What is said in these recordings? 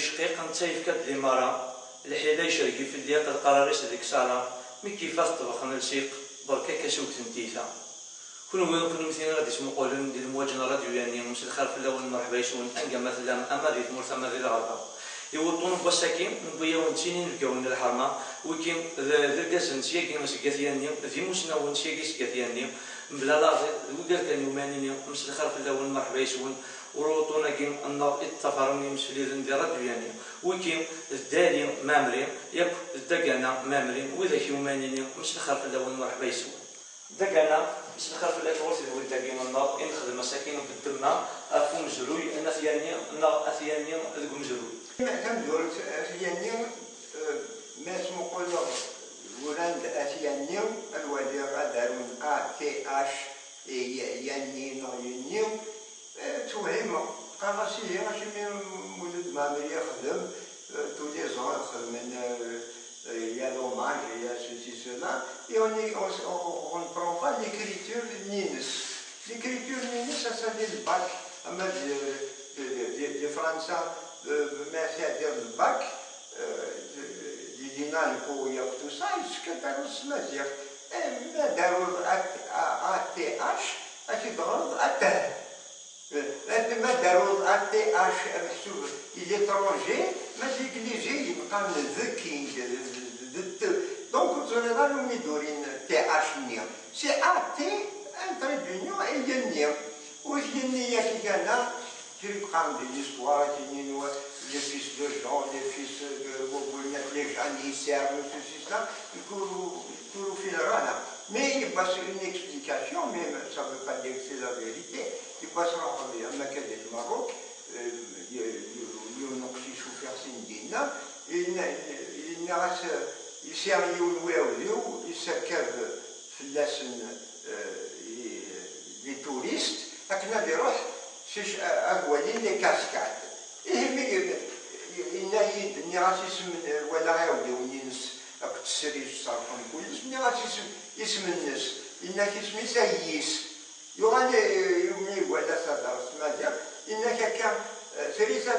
شقيق نتايف كات دي مرا الحيلة يشرقي في اللياق القراريس ديك سالا مي كيفاش طبخنا الشيق بركا كاسوك تنتيثا كون مثلا غادي تمقولون ديال المواجنه راديو يعني مش الخير في الاول مرحبا يسون انقا مثلا اما ديال مرثا اما ديال الغربه يوطون بوساكين نبيا ونتيني نلقاون الحرمه وكين ذاك نتيا كي مسكاتياني في مسنا ونتيا كي سكاتياني بلا لا وقال كان يوماني مش الخير في الاول مرحبا يسون وروطونا كي النار اتفروني مش في ديال راديو يعني وكين الدالي مامري ياك الدقانا مامري وذاك يوماني مش الخير في الاول مرحبا يسون دقانا مش الخير في الاول تقول داكين النار نخدم مساكين بالدمه افو مجروي انا ثياني انا اثياني ذوك مجروي كندور اثياني ما اسمو قولوا ولاد اثياني الوالي غادرون تي اش يعني نوينيو توهم قال راسي ماشي من ولد مامري يخدم تو لي زون يخدم il y a l'hommage, il y a ceci, cela, et on ne prend pas l'écriture Nines. L'écriture Nines, ça s'appelle le bac, de français, merci à dire le bac, du dinal pour y avoir tout ça, et ce que tu as aussi à dire. Mais d'abord, ATH, c'est drôle, ATH. ما داروا ATH محسوب l'étranger ما l'église يبقى ذكي donc زرنا لهم يدورين TH نيا سي AT un trait d'union et ينيا واش ينيا كي قالنا tu prends des histoires qui nous les fils de Jean les fils de les janissaires ceci cela يكونوا في الرانا mais il passe une explication mais ça ne veut pas dire que c'est la vérité. Il passera à Makad du Maroc, il شوفير سندينا يسيريو الواوليو يسكب فلاسن لي توريست هكنا يروح شيش اغوالين لي كاسكاد يهمي ينايد نيراسي اسم ولا غاوديو نينس اكو تسريج صارفون كلش نيراسي اسم الناس انك اسمي سييس يغني يومي ولا صدر سماجا انك كان ثريسة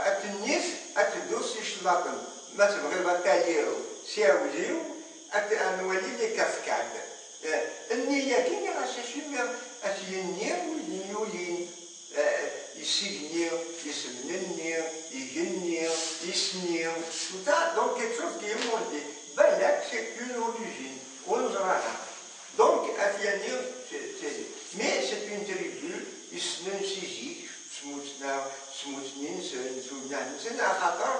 التنيس اتدوس يشلاطن ما تبغي بطاليرو سياوزيو انولي لي كاسكاد النية كي غاشاشي اتينير ويولين يسيغنير يسمننير يغنير يسنير tout ça donc quelque chose qui est monté بالك c'est une origine ونزرعها donc اتينير mais c'est une tribu يسنن سيزيك سموتنين سموتنين خاطر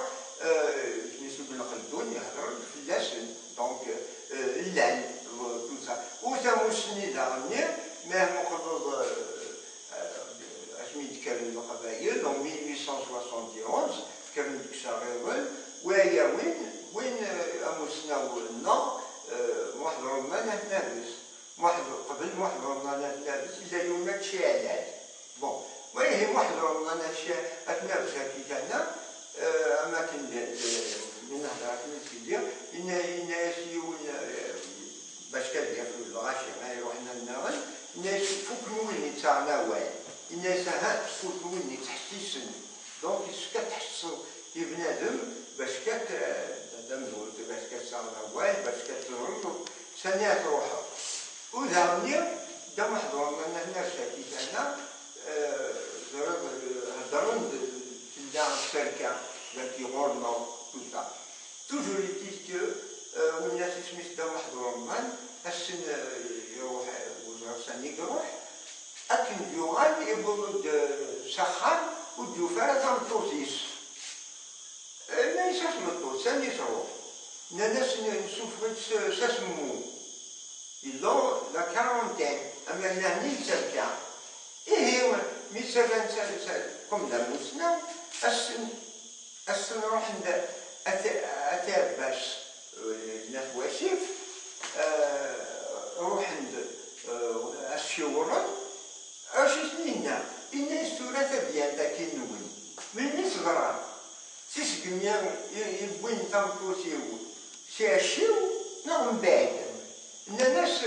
سميتو بن خلدون يهضر في اللسن دونك اللعن تو سا وثموسني داغني ما مقرض اسميت كريم القبائل دونك 1871 كريم ديكشاريول وهي وين اموسنا ولنا محضر ما نابس محضر قبل محضر ما نابس اذا يوم تشعلات بون وهي محضر ما نابس كي كان اماكن من هضرات من سيدي ان يسيون باش كدير في الغاشي ما يروحنا النار الناس فوق المولي تاعنا وين الناس ها فوق المولي تحت السن دونك يسكت تحسن بنادم باش دم زولت باش كتصاونا وين باش كتروحو ثانية روحها وذهبني دا محضر من هنا كي كان هضرون تلدا الشركة التي غورنا توتا توجور يديك والناس سميت دا محضر من السن يروح وزارة السنيك يروح أكن يغال يبغض سخان والجوفارة تمطوسيس ما يساس مطوس ثاني تروح ناس نشوف ساسمو ils ont la quarantaine أما نهني سركا إيه ميسرن كم دموسنا السن روح عند أتاب باش الناس واشيف روح عند الشورى اش سنينا إن السورة ديال داك النون من صغران سيسكميا يبوين تنطوسيو سياشيو نعم بعد الناس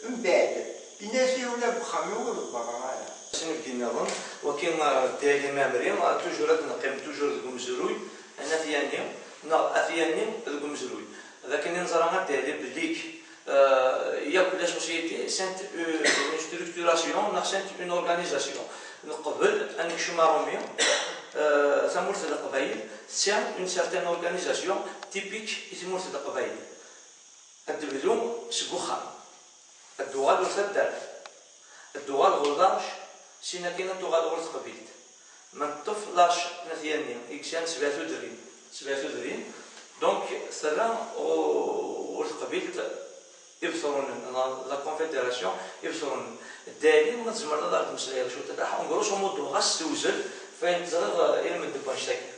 من بعد الناس ولا بخامو ولا بغرايا شنو بدينا نظن وكاين الديالي مامري توجور نقيم توجور المزروي انا ثياني اثياني المزروي هذاك اللي نزرع غادي بليك ياك لا سوسيتي سانت اون ستركتوراسيون نا سانت اون اورغانيزاسيون قبل انك شمارومي ثمورت القبائل سان اون سارتان اورغانيزاسيون تيبيك ثمورت القبائل الدبلوم سكوخان الدوغال وسدار الدوغال غلداش سينا كاينه الدوغال ورث قبيلت من الطفل لاش نثياني إكسان 37 دونك سلام ورث قبيلت يبصرون لا كونفدراسيون يبصرون الدليل ما تزمرنا دار المسائل شو تاع اونغروس مودو غاس توزل فين تزرغ علم الدبان شتاكي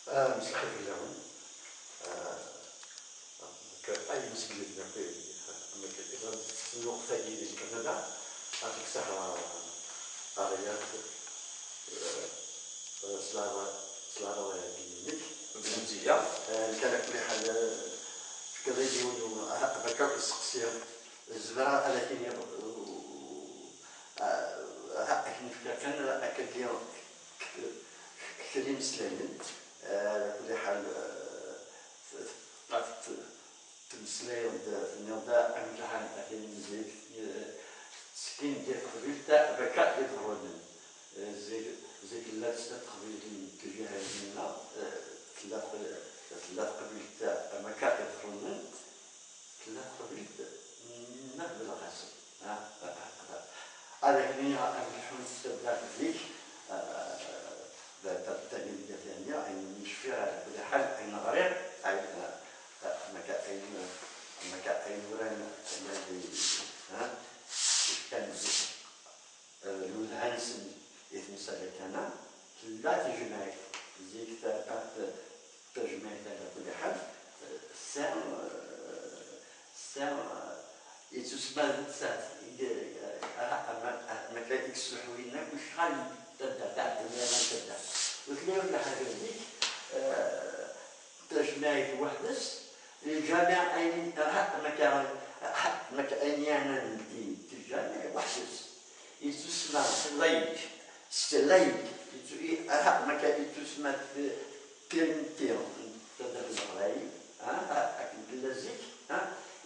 مسلخ لهم كأي مسجد في إذا النقطة دي كندا هذيك الساعة قريات سلامة جديدة بالمزية كان كل حال كذا يقولوا بكاء السقسية الزبرة لكن كان أكل كريم سليمان على كل حال تمسلي ونبدا امتحان اثنين زيك سكين ديال قبيل تاع بكاء يظهرون زيك لا تستقبل الاتجاه منا ثلاث قبيل تاع بكاء يظهرون ثلاث قبيل منا بالغسل هذا كني امتحان استبدال فيك التعليم الثانية أن نشفيها على كل حال أين غريق مكائن وران الذي كان الهانسن اسم سلكنا لا تجمع زيك تجمع على كل حال سام يتسمى سات مكائن السحوينا وشحال تبدا وكلي ولا حاجه ديك تجمعي وحدس الجامع اين مكان يعني الجامع وحدس يتسمى لايك ستلايك مكان يتسمى بيرمتير تدرس الغايب اكيد لازيك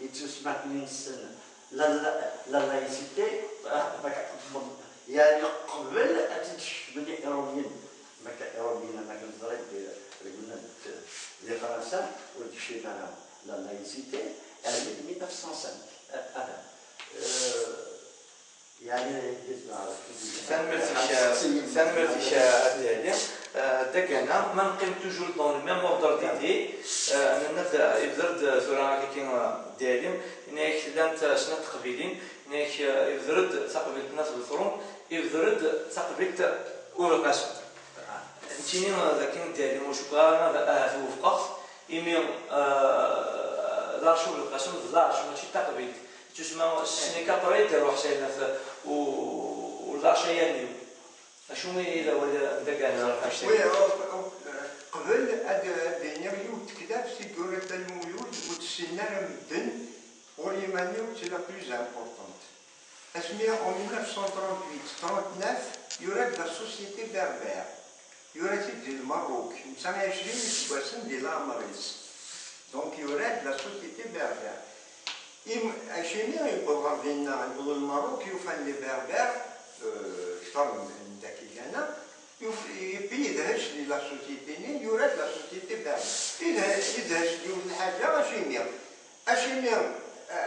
يتسمى انسان لا لايسيتي يعني قبل أتشبني إيروبيين إيروبيين ما كنت ضريب قلنا في فرنسا ودشي معنا لا لايسيتي يعني 1905 يعني سنمرتيش هذه دكنا ما نقيم توجور دون ميم اوردر ديدي انا يبدرد زورا كاين ديالي هناك لانت سنه قبيلين هناك يبدرد تقبيل الناس بالفرون يبدرد تقبيل اورقاس انتيني لكن ديالي واش كان توفقت ايمي لا شو القسم لا شو ماشي تقبيل تسمى سنيكابريت روح سينا ولا شيء شنو هي ولا دقانا قبل الدنيا يوت كذا في سيكوريتي المولود وتسنى مدن وليمانيو سي لا بلوز امبورطونت اسميها en 1938 39 يورد لا سوسيتي بربر يورد ديال الماروك 29 سواسن ديال الامريز دونك يورد لا سوسيتي بربر عشان يبغى فينا نقولوا الماروك يوفن لي بربر اكثر من ذاك كان يدهش لي لا سوسيتي يورد لا سوسيتي بربر يدهش لي الحاجه اشيمير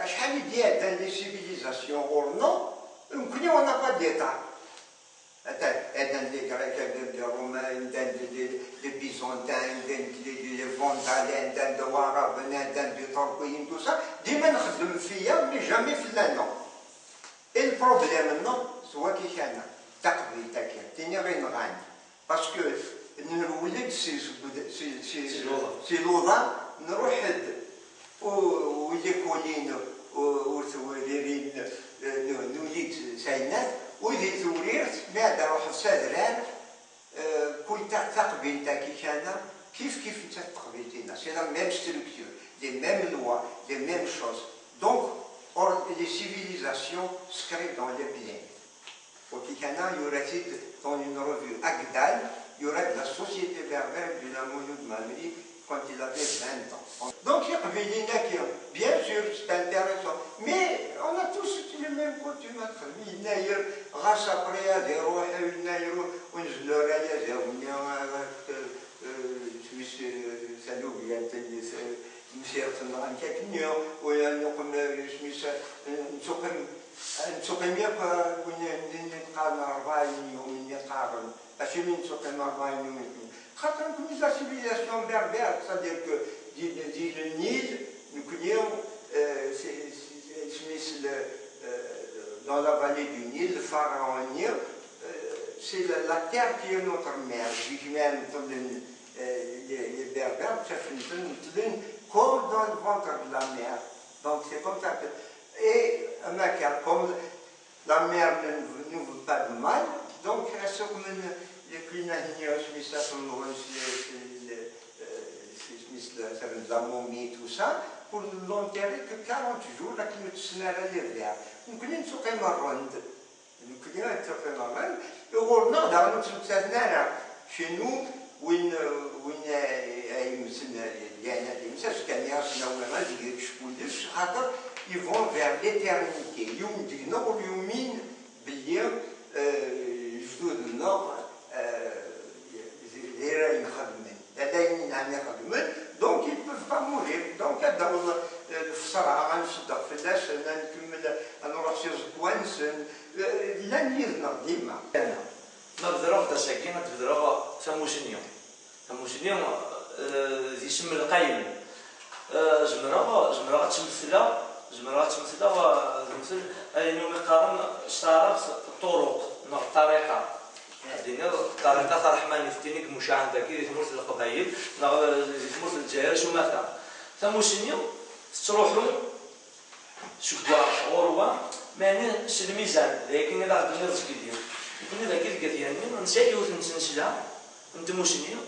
شحال ديال لي سيفيليزاسيون اورنو يمكن وانا با ديتا هذا لي غريك لي رومان لي بيزونتين لي فوندالين دان دوارا بنادان دي تركوين تو سا ديما نخدم فيا مي جامي في لانو البروبليم نو سوا كي كان تقضي تاكل تيني غير نغاني باسكو نولد سي لوضا نروح وليكولين وثوريرين نوليد ساينات ويدي ثوريرت بعد روح السادران كل تقبيل تاكي كان كيف تقبيلتنا سي لا ميم ستركتور لي ميم لوا لي ميم شوز دونك لي سيفيليزاسيون سكريب دون لي بلين وكي كان يرتد دون اون ريفيو اكدال y aurait de la société berbère du Namoyou de Mamri quand il avait 20 ans. Donc, bien sûr, c'est intéressant, mais on a tous les mêmes coutumes. Il y a grâce après à des rois, il y a une loraya, la civilisation berbère, c'est-à-dire que dit le Nil, nous connaissons dans la vallée du Nil, le pharaon Nil, c'est la terre qui est notre mère. Les berbères, comme dans le ventre de la mer. Donc c'est comme ça que. Et comme la mer ne nous veut pas de mal, donc elle se remène les clinagnios, la momie, tout ça, pour l'enterrer que 40 jours, là, qui nous tient l'hiver. Nous connaissons ce qu'on a rendu. Nous connaissons ce qu'on a rendu. Et heureusement, dans notre succès, chez nous, où il y a ils vont vers l'éternité. Ils donc ils ne peuvent pas mourir. Donc يسمى القايم جمرة تمثلة وتمثل أنه يقارن اشتراك الطرق الطريقة الطريقة الرحمن يفتنيك مش عندك يتمرس القبائل يتمرس الجزائر شو مثلا ثموشنيو تروحوا شكوا غروا معني الميزان لكن إذا عندنا رزق اليوم يكون إذا كيف يعني نسيت وتنسلها نتموشنيو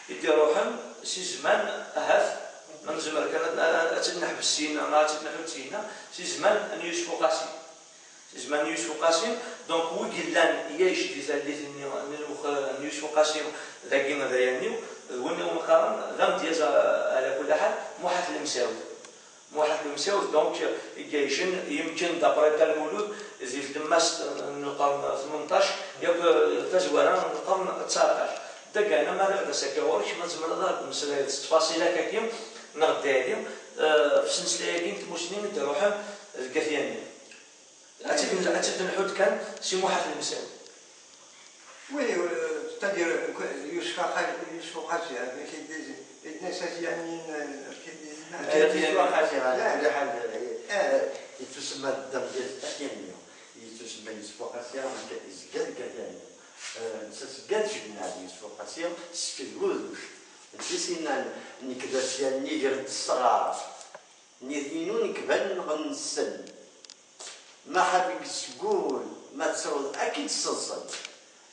يديروهم شي زمان أهف من زمان كانت أتنحب السينا أنا أتنحب السينا شي زمان أن يوسف قاسم شي زمان يوسف قاسم دونك ويقلان ياش ديال أن يوسف قاسم ذاكينا ذايانيو وين مقارن ذم دياز على كل حال موحد المساوي دونك يجيشن يمكن دابريتا المولود زيد لماس القرن 18 ياك تزوارا القرن 19 داك انا ما نقدر ساكورش ما زعما نضرب مساله التفاصيل هكاك نغدي عليهم في سلسله كاين المسلمين تروحوا الكثيانين أتنحود كان شي موحد المساوي وي c'est-à-dire يوسف قاسي الناس يعني يتسمى الدم ديال الثاني يتسمى يوسف قاسي يزكاد كثاني سسجد جبنا يوسف قاسي سفلوش نسينا نكداس يعني جرد الصغار نيثينو نكبن غنسن ما حابب تقول ما تصرد اكيد تصصد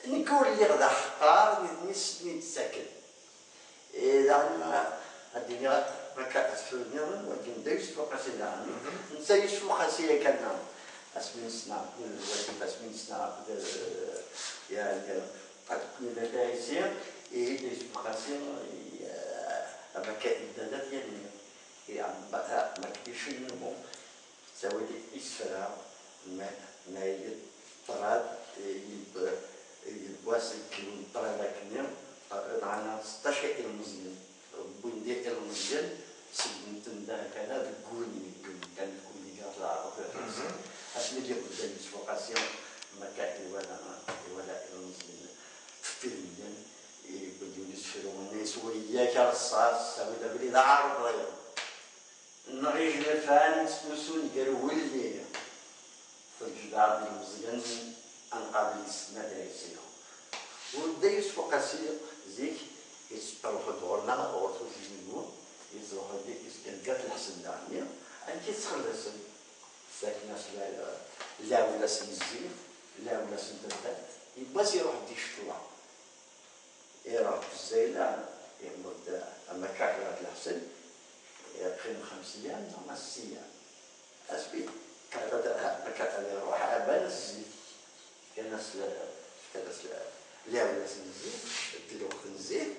نقول اللي غدا حقار نسني تسكن اذا الدنيا ما كتسفلني ولكن دايس فوق سيدنا نسى فوق سيدنا كان اسمين سنا ولكن اسمين سنا يعني قد كنا دايسين دايس فوق سيدنا اما كاين يعني ما كاينش النمو تساوي اسفل ما يطراد يبواسل كيلو طراد كنيم معنا 16 كيلو مزيان بوندي كيلو مزيان سبنت دا كان تقولني كان تكون لي قاعد العرب اسمي اللي قدام السوقاسيون ما كاين ولا مزيان في المدن يبدو يسفروا الناس وياك الصاص سوي دابا لا عرب نريج نفان سوسون قالوا ولي فالجدار المزيان انقابل السنه دايسينو ودايس فوقاسي زيك يسبروحو دورنا غورتو جينو يزروحو ديك يسكنكات الحسن دانيا انتي تخلصن ساكنه لا ولا سنزيف لا ولا سندرتات يباس يروح ديك الشطوع يروح الزيلة يمد اما كاكلات الحسن يقيم 5 أيام أو 6 أيام أسبي كذا يروح أبان الزيت كناس لا ولا تنزيد الوقت نزيد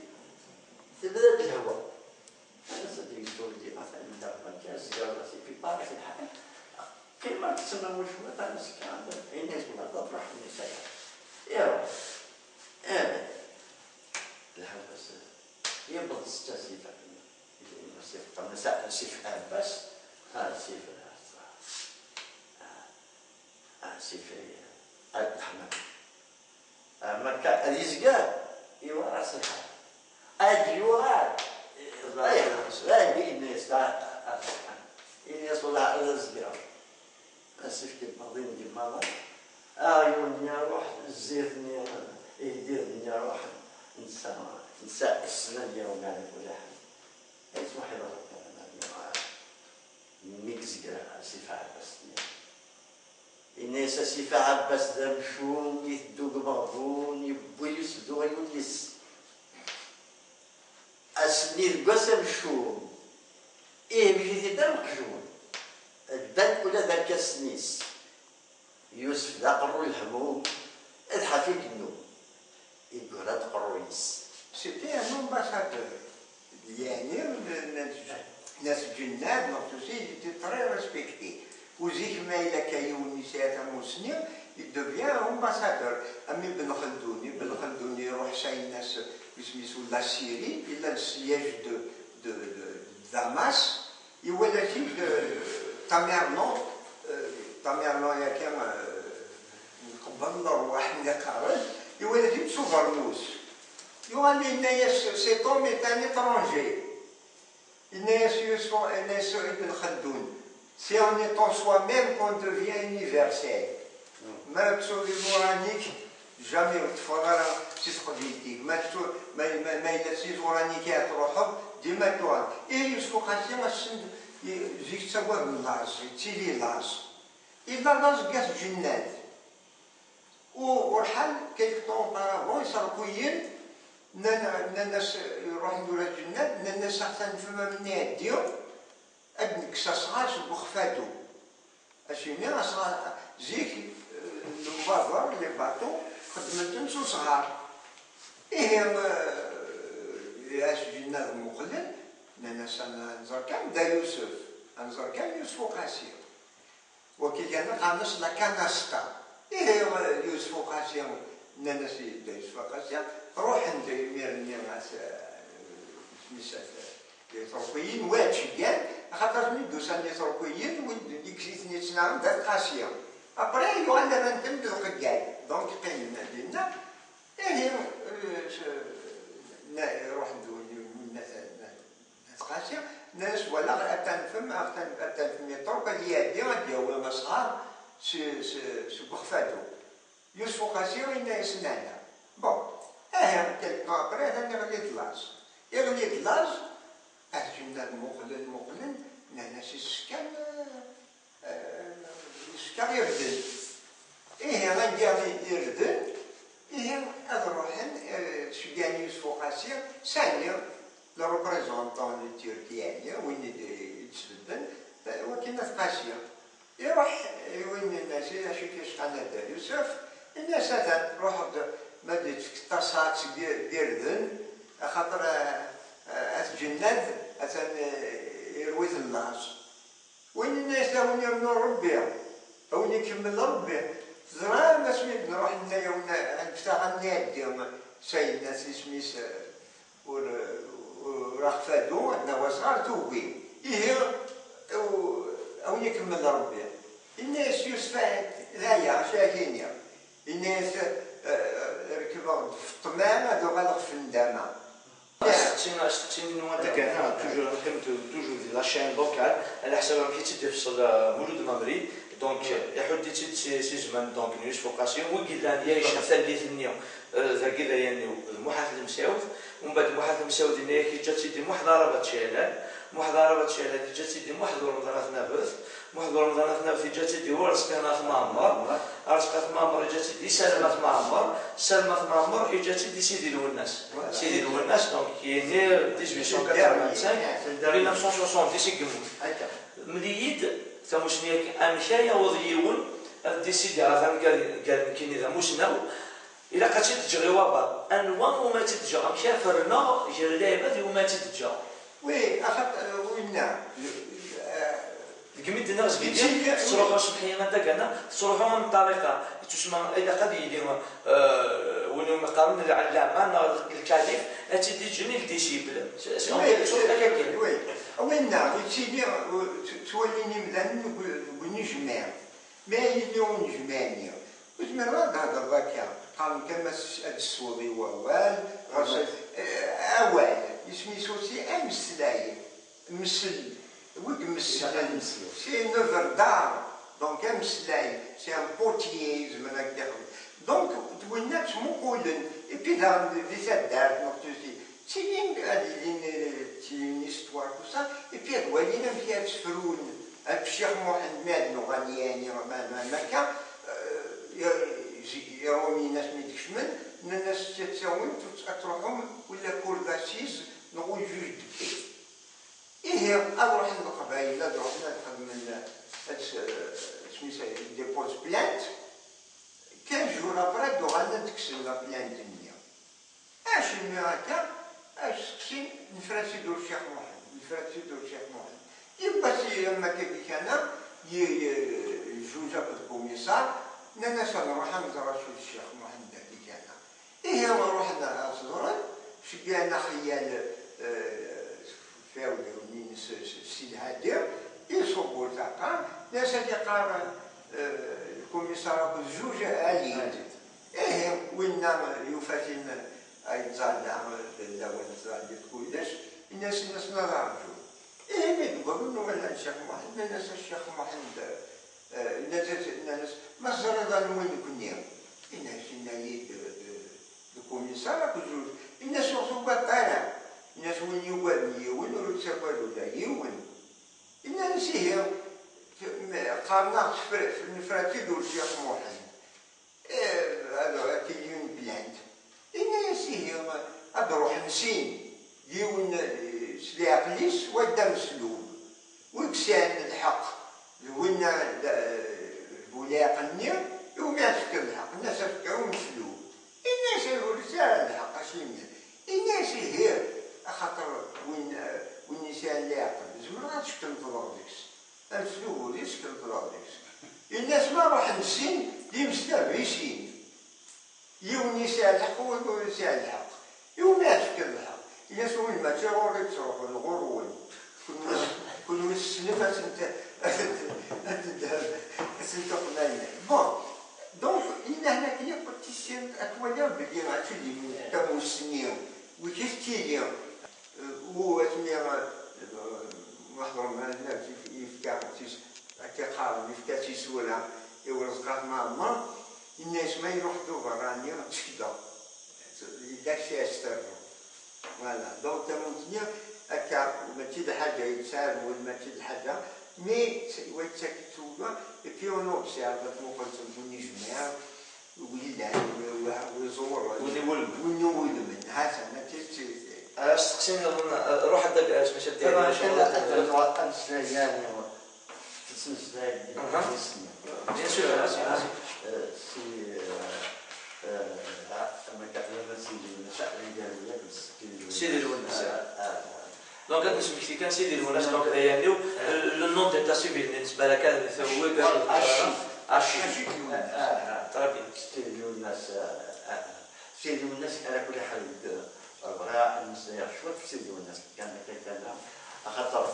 تبدا الهواء. انا صديق تولدي مثلا دابا كاس راسي في طرف الحال كيما تسمى شويه تاع السكان الناس ما تطرح النساء يا الهواء بس يبغى تستسيف النساء سيف بس سيف سيف الحمام مركا اليزقا يورا صحة الجوار لا الناس الناس والله على الزقا اسف كي بعضين ديال ماما يوني روح زيرني يديرني روح نساء السنة ديالهم على كل حال اسمح لي ميكزقا سيف عباس الناس سيف عباس دا مشون يدوق مغبون يبوي يسدو يونس السنين قسم مشون بيجي دا مكجون الدن ولا ذاك السنيس يوسف ذا قرو الهموم الحفيد النوم يقول هاد قرويس سيتي ان امباسادور يعني الناس جنات نقطوسي يتي تري ريسبكتي وزيك ما إلا كيوني ساعة موسني يدوبيان امباسادور أمي بن خلدون يروح شاي الناس يسميسو لا سيري إلا السياج دو داماس يولى فيه تاميرنون يا كام نقبل الأرواح نقارن يولى فيه سوفرنوس يولي الناس سيتوم إتان إترونجي الناس ابن خلدون c'est en étant soi-même qu'on devient universel. ما تسوي مورانيك جامي تفرغ سيسقديتيك ما إلا سيس مورانيك تروحوا ديما توان إيه يسوق خاصية ما سند زيك تسوى باللاز تيلي لاز إذا لاز قاس جنات ورحل كيف طون بارافون يسرقوين الناس يروحوا يدوروا الجنات الناس أحسن فما من يديهم أدنك ساسغاش بخفادو أشيني أصغار زيك الوافر لي باتو خدمتهم سو صغار إيه ياش جينا المقلل ناس نزار كان دا يوسف نزار كان يوسف قاسير وكي كان قامس لا كاناستا إيه يوسف قاسير ناس دا يوسف قاسير روح انت ميرني ناس سميسات يتركوين واتشي كان خاطر ميدوسان يتركوين ويكسيتني تنعم دات قاسية أبري يوانا نتم بالقجاي دونك قيمنا دينا إيه روح ندوني من ناس قاسية ناس ولا أتنفم يترك هي دي هو مصغار سبخفادو يوسف قاسية إنا يسنانا بون كلك أبري هذا يغلي دلاز أجمنا المقلن ناس السكان السكان يردن إيه غندير يردن إيه أضروحن سوداني يوسف قاسير ثانيا لو ريبريزونطون التركيانية وين يتسببن وكنا قاسير يروح وين الناس شي كيشقنا يوسف الناس هذا روح ما ديت تصات يردن خاطر الجنات أثن يرويث الناس وين الناس وين يرنو ربي أو يكمل ربي زرا ما سميت نروح لنا يومنا نفتح النيات ديالنا ساي الناس سميس وراح فادو عندنا وصغار توقي إيه أو يكمل ربي الناس يوسفات غاية شاكينيا الناس ركبوا في الطمان هذو غلق في الندامة كان toujours la chaîne locale على حسب كي تدفصل مولود مغرب دونك يحدد سي زمان دونك نيوس فوقاسيون وقيلان يا ثالث النيو ذاك يعني المحاث المساوث ومن بعد المحاث المساوث اللي كي جات سيدي محضره بتشالال محضره بتشالال اللي جات سيدي محضر رمضان نابث محضر رمضان نابث جات سيدي ورث كانت معمر رزقت معمر جات سيدي سلمت معمر سلمت معمر جات سيدي سيدي الوناس سيدي الوناس دونك يعني 1885 1970 سيكمل مليد ثمشنيك امشايا وضيون ديسيدي راه قال كاين اذا مشناو إلا قد تجري وابا أنواع وما تتجا كافرنا جرلابة وما تتجا. وي أخذ وينا. كمية الناس كيدير تروحوا سبحان الله داكنا تروحوا من الطريقة تسمى إذا قد يدير ونو مقارنة على العمان الكاليف أتدي جني الديسيبل. وي وينا وتيدي توليني مثلا ونجمع ما يليون جمعني وتمر هذا ذاك قال كما السوري ووال أول يسمي سوسي أمسلاي مسل c'est une œuvre d'art, donc c'est un potier, donc et puis dans les d'art, c'est une histoire, tout ça, et puis il y a une froune, un Cheikh Mohamed Nouraniani, يرومي ناس ميتكشمل الناس تتساوون تروحهم ولا كور داسيز نقول جوج دبي إيه أروح للقبائل نروح نخدم من سميتها دي بوز بلانت كان جور أبرا دوغانا تكسل لا بلانت النيا اش الميراكا اش تكسين نفراسي دور الشيخ محمد نفراسي دور الشيخ محمد يبقى سي لما كيف كان جوجا بالكوميسار نانا سنروح نزور الشيخ محمد كي كان إيه ورحنا صدورا شقانا خيال فاولي من السيد هادير يصبوا الزقام ناس اللي قارن الكوميسار بزوج علي إيه وين يفاتن يتزعل بالدواء يتزعل بكلش الناس نراجعوا إيه بيقولوا إنه ولا الشيخ محمد الناس الشيخ محمد الناس ما زرنا وين كنا الناس النايد الكوميسار بزوج الناس وصلوا بطالة الناس وين يوالني وين يرد سفر ولا يوين الناس هي قارنا في النفراتي دول الشيخ محمد هذا كيليون بلاند الناس هي أدروح نسين يوين سلاقليس ودا مسلوب وكسان الحق وين الولاق النير يوم يفكر الحق الناس فكروا مسلوب الناس الرسالة الحق أشيمية الناس هي خاطر وين النساء اللي يعقل زمرات شكل بلادكس الفلوس يشكل بلادكس الناس ما راح نسين يمستغيسين يو النساء الحق والنساء الحق يو ما يشكل الحق الناس وين ما تروح تروح الغرور كل مسنفة انت قناية بون دونك إلا هنا كي بارتيسيان أتولى بلي غاتولي كمسنين وكيف تيلي واسميها محضر معنا يفكاتيس كيقارن يفكاتيس ولا يورزقات مع الناس ما يروحوا برانيا تشكدا داكشي استرجو فوالا دونك تمونتنيا هكا ما تيد حاجه يتسال ولا ما تيد حاجه مي ويتسكتوها اي اون اوبسيرف مقلتم ونجمع ويزور ونولد من هذا ما تيد استقسينا روح هذاك اش باش دير ان شاء الله امس يعني تسنسلاي بيان سور سي ما كتعرف سيدي الوناس دونك هاد نسمي كي كان سيدي الوناس دونك يعني لو نون ديتا سيفيل بالنسبه لك هذا هو قال اشي طرابي سيدي الوناس سيدي الوناس على كل حال البراء المسير شوف سيدي الوناس كان كيتكلم خاطر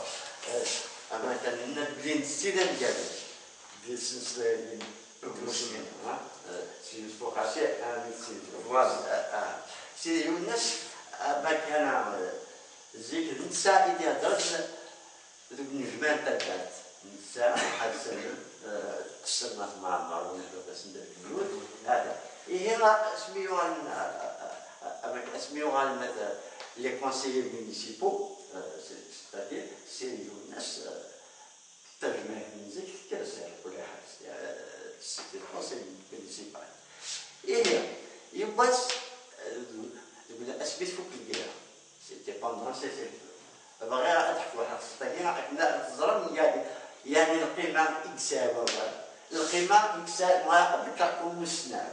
اما كان لنا بلين السيدان ديالو ديال السلسله المسلمين سيدي الفقاسي سيدي فوالا سيدي الوناس ما كان زيك النساء اللي هضرت ذوك النجمان تاعت النساء واحد السنه تسنات مع النار ونحن ندير البيوت هذا هي سميوها مثلا لي كونسيير مونيسيبو c'est-à-dire سيدي الناس ترجمه من زيك كرسال كل حاجه سيدي الكونسيير مونيسيبال يبقى يقول اسبيت فوق الكبيره سيتي باندون سيتي بغا تحكوا واحد السطحيه كنا تزرم يعني القيمه اكساب القيمه اكساب ما بكاكم مسنا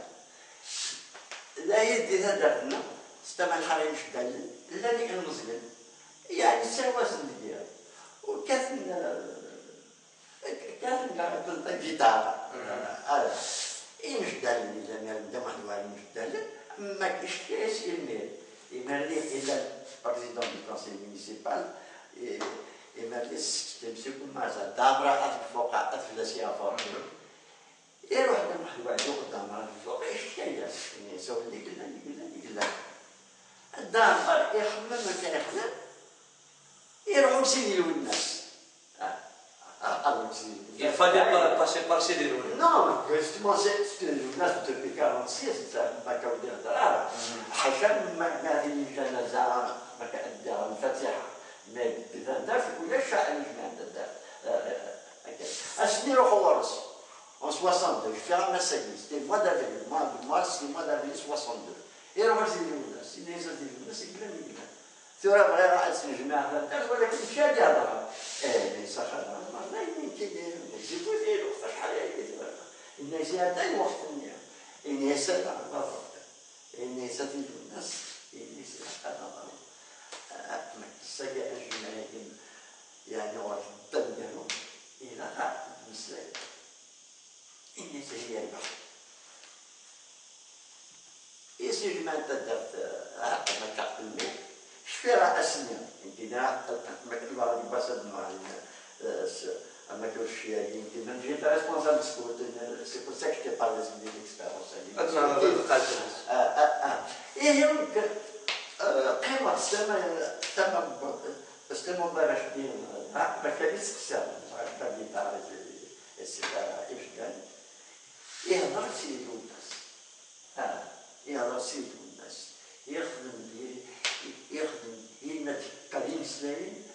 لا يدي هدفنا استمع الحريم شدال لا لي المزيان يعني سواس ندير وكاثن جيتار مش دال إلا ما نبدا واحد الواحد مش دال ما كاينش إيميل ليه إلا البريزيدون دو كونسيل مونيسيبال ليه تمسكوا مع دابرا فوق أفلاسيا فوق يروح واحد الواحد قدام راه فوق ايش كاين يسوي اللي قلنا الدار يخمم ما كان يخمم يروحوا سيدي الناس Il fallait passer des lois. Non, justement, c'est une menace depuis 46, ما كودير درارة. حشم ما هذه الجنازة ما كأدها منفتحة. ما بدنا في كل شيء نجمع الدار. أشني روحوا ورث. En 62, je fais un message, c'était le mois d'avril, c'était le mois d'avril 62. Et alors, je dis, c'est plein de gens. Tu vois, vraiment, c'est une merde. Je vois que tu as dit, mais ça fait ما يمكن يجيبوا يديروا في الحياة الناس هذا وقت الناس على برا الناس تجيب الناس الناس على برا ما تسجل الجماعة يعني وقت الدنيا إلى مسلم الناس هي البحر يصير جماعة تدرت ما تعقلني شفي رأسنا يمكن ما كتبغى يبصد معنا أما كل شيء يمكن جيت responsable de sport c'est pour ça que je te parle de l'expérience إيه يمكن قيمة السما باش دير ما كانش تكسر بدي تعرف السيدة إيش قال يهضر سيدو الناس يهضر سيدو الناس يخدم يمة كريم سلايم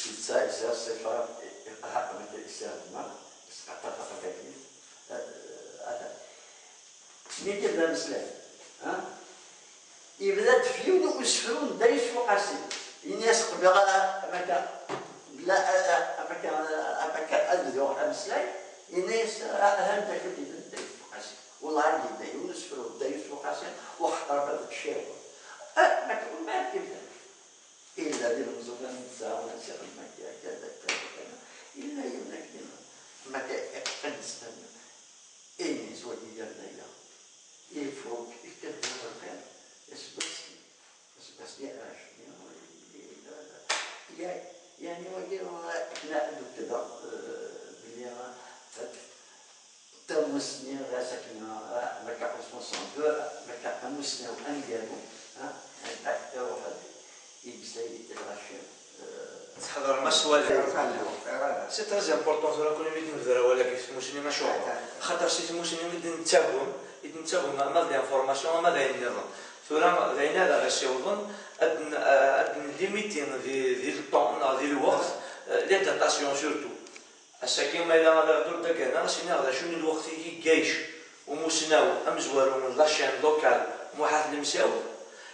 إنسان صفة حق من الإنسان ما استعطف تكليف هذا نيجي بلا مسلم يبدا تفيون ويسفرون دايش وقاسي الناس قبل مكان لا مكان أدلو على مسلم الناس أهم تكليف دايش وقاسي والله عندي دايون يسفرون دايش وقاسي واختار هذا الشيء ما كيف إلا بالمزوجة نتساوى نسير المكيا كذا إلا يمكن ما كأقل استنى إني زوجي جرنيا يفوق يكتب الخير يسبسني يعني وجه لا كذا بلي تمسني غاسكنا ما كأصلا صندوق ما كأمسنا وأنجلو سي تري امبورطون زعما كون يمد نبدا ولكن في المسلمين مشروع خاطر شي المسلمين يمد نتابعهم ما ديال انفورماسيون ما داير النظام ثورا داينا على غاشيوضن ادن ليميتين ديال الطون ديال الوقت لادابتاسيون سورتو الساكن ما الا غادر داكانا سينا غادا شنو الوقت كيجيش ومسناو امزوارو من لاشين لوكال موحد المساو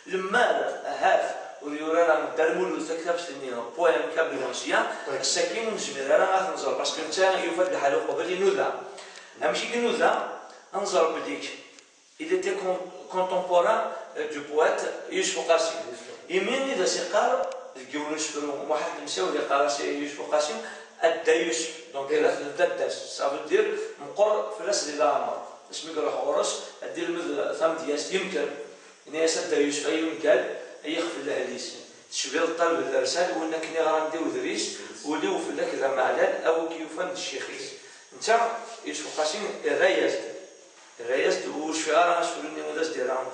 لما هاف ويورا راه درمول كتاب سنين بوين كابلونسيا الساكين ونجمير راه غنزور باسكو انت يفاد الحال قبل نوذا ماشي كي نوذا انزور بديك il était contemporain du poète يوسف قاسم يمين اذا سيقار الجو يوسف واحد المساو اللي قال يوسف قاسم ادا يوسف دونك الدداس صافي دير مقر في راس ديال العمر اسمي يروح ورش دير مثل ثم دياس يمكن الناس ادا يوسف ايون قال يخفي الله ليس تشبه الطلب الرسال ولا كني غنديو دريس وليو في لك ذا معلان او كيفان الشيخيس انت يوسف قاسم الرياست وش في راه شفرني وداس ديالهم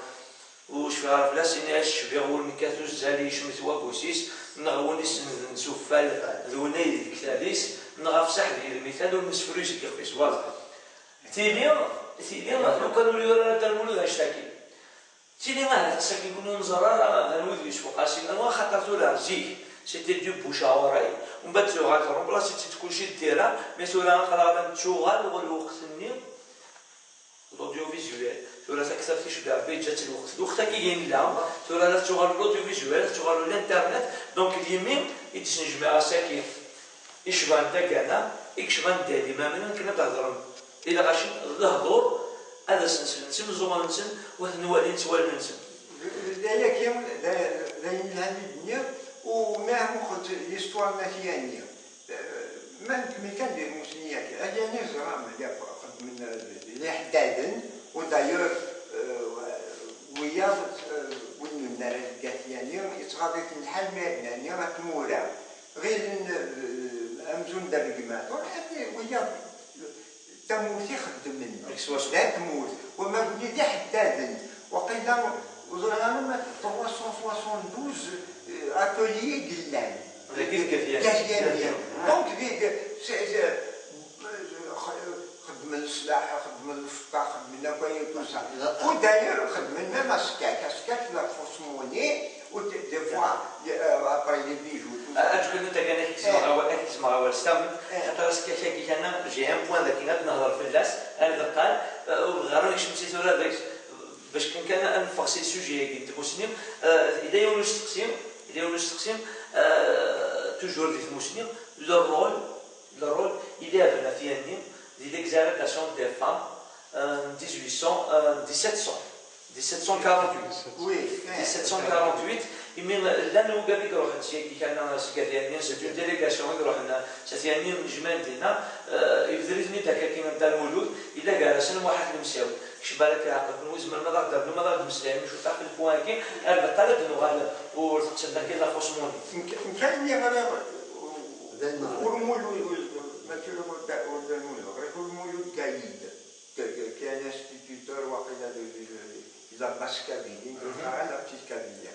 وش في راه بلاص ناس شبيه والمكاتو الزالي شمت وكوسيس نغوني نسوفال ذوني الكتاليس نغاف صح ديال المثال ونسفروش كيفاش واضح تيلي لو كانوا لي داروا اشتكي تيلي ما هذا ساكن كنا نزرا هنوذ يوسف قاسم انا خاطرتو لا زيك سيتي دو بوشا وراي ومن بعد تشوغال روبلاصي كلشي ديرها مي سورا قرا تشوغال والوقت النيو الاوديو فيزيوال سورا اكثر في شبه بيت جات الوقت كاين لا سورا تشوغال الاوديو فيزيوال تشوغال الانترنت دونك اليمين يتسن جماعه ساكن يشبان داك انا يكشبان دالي ما من كنا تهضروا الى غاشي الهضور هذا سنسن الزمان نسن وثنوالين سوال نسن. ذلك يوم ذين هذه الدنيا وما مخت l'histoire ماشيانية من كان دير موسنيات هذه نزرع من الحدادن وداير ويا والنار القاتيانية يتغادر الحال مادنانية راه تمورا غير أمزون دار الجماعة حتى ويا تموت يخدم منه لا تموت وما قلت دي حدادن وقيل وزرعنا ما 372 ateliers قلان قاتيانية دونك خدم السلاح خدم الفقه خدم نكاية توسا وداير خدم لنا ماسكاك لا فورسموني ودي فوا ابري لي بيجو أتكلم أنت كان اسمع أول استمت حتى راسك كي كان جي ان بوان ذاك نهضر في الناس هذا قال وغير شمسي ولا ذاك باش كان نفصل السوجي كي المسلم إذا يولوا يستقسم توجور دي المسلم le rôle il est à Benafiani de l'exaltation des femmes 1748. Oui, 1748. من لأنه قبل يروح شيء كان سكرتيريان سجون ديليغاسيون يروح لنا سكرتيريان جمال دينا يدرسني تكاكين نتاع المولود إلا قال سنة واحد المساوي شبالك عقل نوزم المدار دبل المدار المسلمين شو تعرف البوانكين البطالة نوغال وتصدق كلا فوسموني كان لي غير والمولود ما تقولوا والمولود جيد كان انستيتيوتور وقيل إذا باسكابيلي على بتيت كابيلي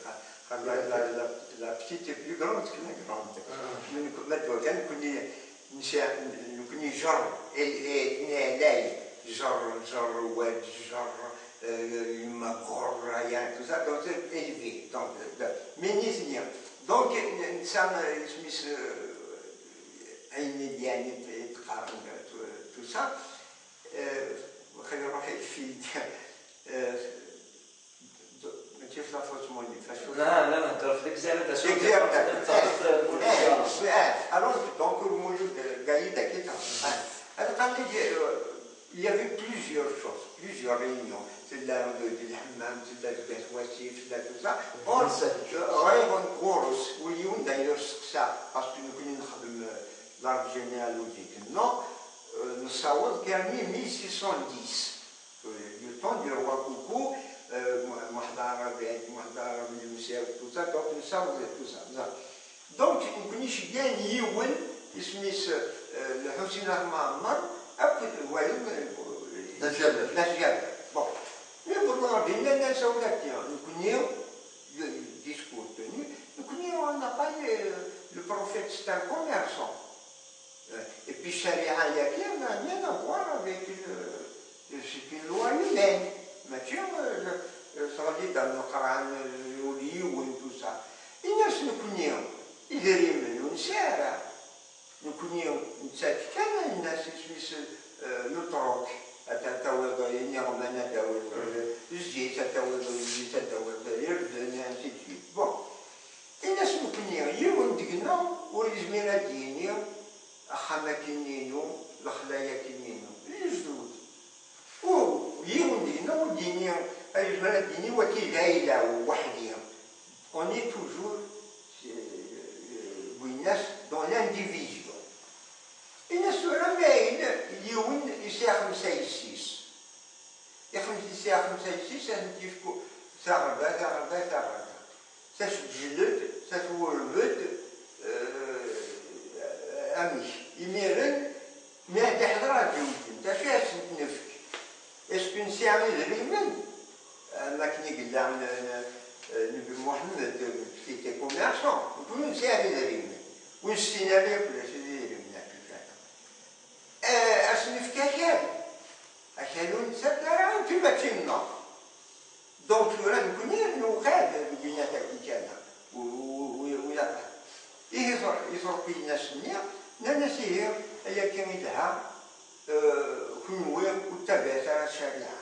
la petite est plus grande que la grande. Maintenant, nous connaissons genre et genre web, genre magor, tout ça, donc c'est élevé. Donc, mais donc, ça Smith a une idée tout ça. كيف لا فوتموني لا نهضر في ليكزاليتاسيون alors donc المولود قايد كده هذا قال لي il y avait plusieurs réunions سلا الحمام سلا الكواسي سلا tout ça غير نقولوا واليوم داير سكسا باسكو كنا نخدم لارب جينيالوجيك نو نصور كان 1610 le temps du roi Coucou محضرة من المساوي tout ça donc نصور tout ça donc ما كناش كاين يون اسميس الحسين المعمر أكد الوالد نجاب bon mais pourquoi bien الناس أولادنا نكونيو discours tenu نكونيو on n'a pas le prophète c'est un commerçant et puis charia il n'a rien à voir avec c'est une loi humaine ماشي صغير dans القرآن يولي وين ça الناس نكونيو يدري منو نسارع نكونيو نسات كان الناس يسميس نترك أتاوض ينغمنا تاوض الزيت أتاوض الزيت أتاوض يردن ainsi de suite bon الناس نكونيو يوم دقنا ورزمينا دينيو أخاما كنينو الخلايا كنينو يجدود ويوم دينا ودينيو أيزمنا دينيو وكي ليلة وحديهم on est toujours dans l'individu. Il ne sera pas يوم يساعد 56 يخمس يساعد 56 سنتيفكو ثغربة سجلت ستولد أمي يميرن ما تحضر جوجين تفيها سنتنفك اسكو نساعد الريمن ما كني قلنا نبي محمد في كوميرسون نكونو نساعد الريمن ونستينا ليه كل شيء أصنف كاكال أكلون سكران في باتينا دونك ولا نكوني نوقاد الدنيا تاعنا ويا يصرف بينا سنيا ننسيه هي كميتها كنوي وتبعت الشريعة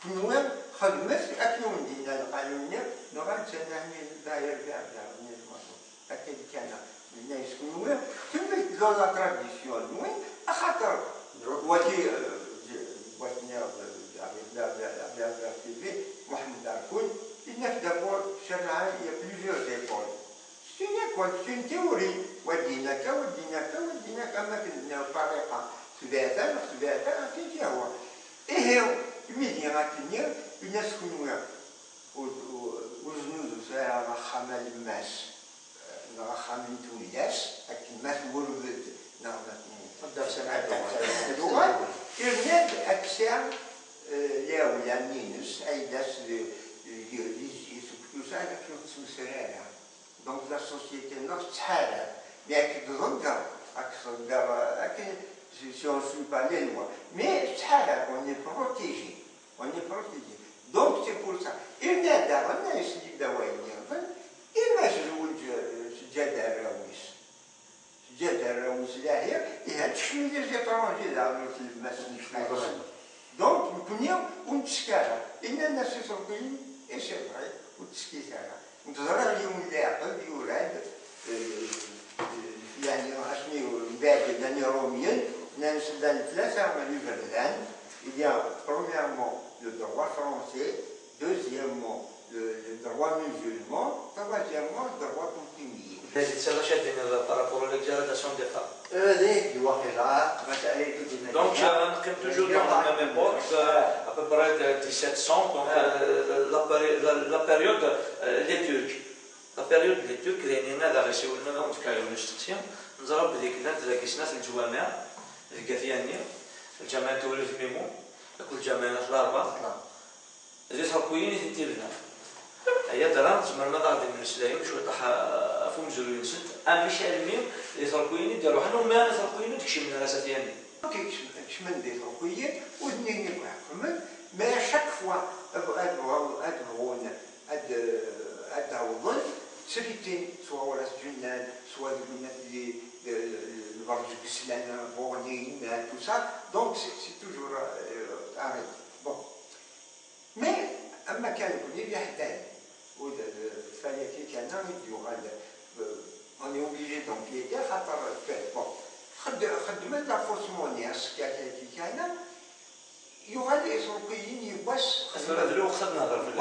كنوي خدمت أكلون دينا القانونية نغاد سنعني لا يرجع من المصر أكيد كان الناس كنوي ثم يدور لا تراديسيون وين أخاطر وكي la TV, Mohamed Arkoun, il n'a que d'abord, il y a plusieurs écoles. C'est une école, c'est une théorie. ودينك أما كنا طريقة ثباتا كي هو. إيه ميدي غاتنيا الناس كنوا وزنود ساعة خامل الماس خامل تولياس لكن ما تولد نبدا في سماع الدوغان إرناد أكسام لا ولا نينس أي داس ليزي سكتو ساعة كي تصم سرارة دونك لا سوسيتي نفس تحالة mais si on ne suit pas les lois. Mais on est protégé. On est protégé. Donc c'est pour ça. Il n'y a pas de il n'y a pas donc, nous pouvons une escala. Il n'y a pas de et c'est vrai, une escala. Nous avons يعني عشان بعد الدنيا روميا نسدان ثلاثة من البلدان il y a premièrement le droit français, deuxièmement le droit musulman, troisièmement le droit coutumier. Donc, comme toujours dans la même époque, à peu près 1700, donc la période des Turcs. La période des Turcs, لأننا لا غيسولنا نتكلم نشتكي نضرب بديك تلاقي ناس الجوامع في قاثيانية الجامعة الأولى في ميمون كل جامعات الأربعة زي صاركوين يتنتبهنا هي درام زمان ما غادي من السلايم شو طاح فم زروين ست أم مش علميم زي صاركوين يديروا حنا ما صاركوين تكشي من راسات يعني كشمن دي صاركوين ودنيا يقعد ما شاك فوا أدعوون سريتين سواء ولا سجنان سواء اللي البرج بسلانة بورنين tout ça donc c'est toujours arrêté bon mais أما كان يقول لي حدايا فاليكي كان يديو هذا on est obligé d'empiéter خاطر bon خدمت لا فورس مونياس كان يغال إسرائيليين يباس هذا خدنا هذا في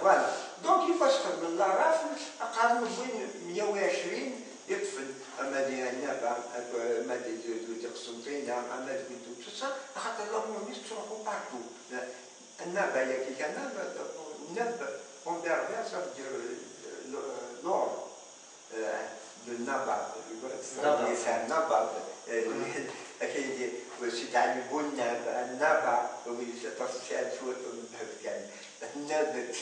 فوالا دونك يباس خدم الله رافل أقارن بين 120 يدفن أما دي النبع أما دي قسنطينة أما دي توتسا خاطر لهم يستروحوا بارتو النبع يكي كان النبع on derrière ça veut dire l'or le nabab c'est un nabab وتعلموا النبع ويتصل شو يعني النبت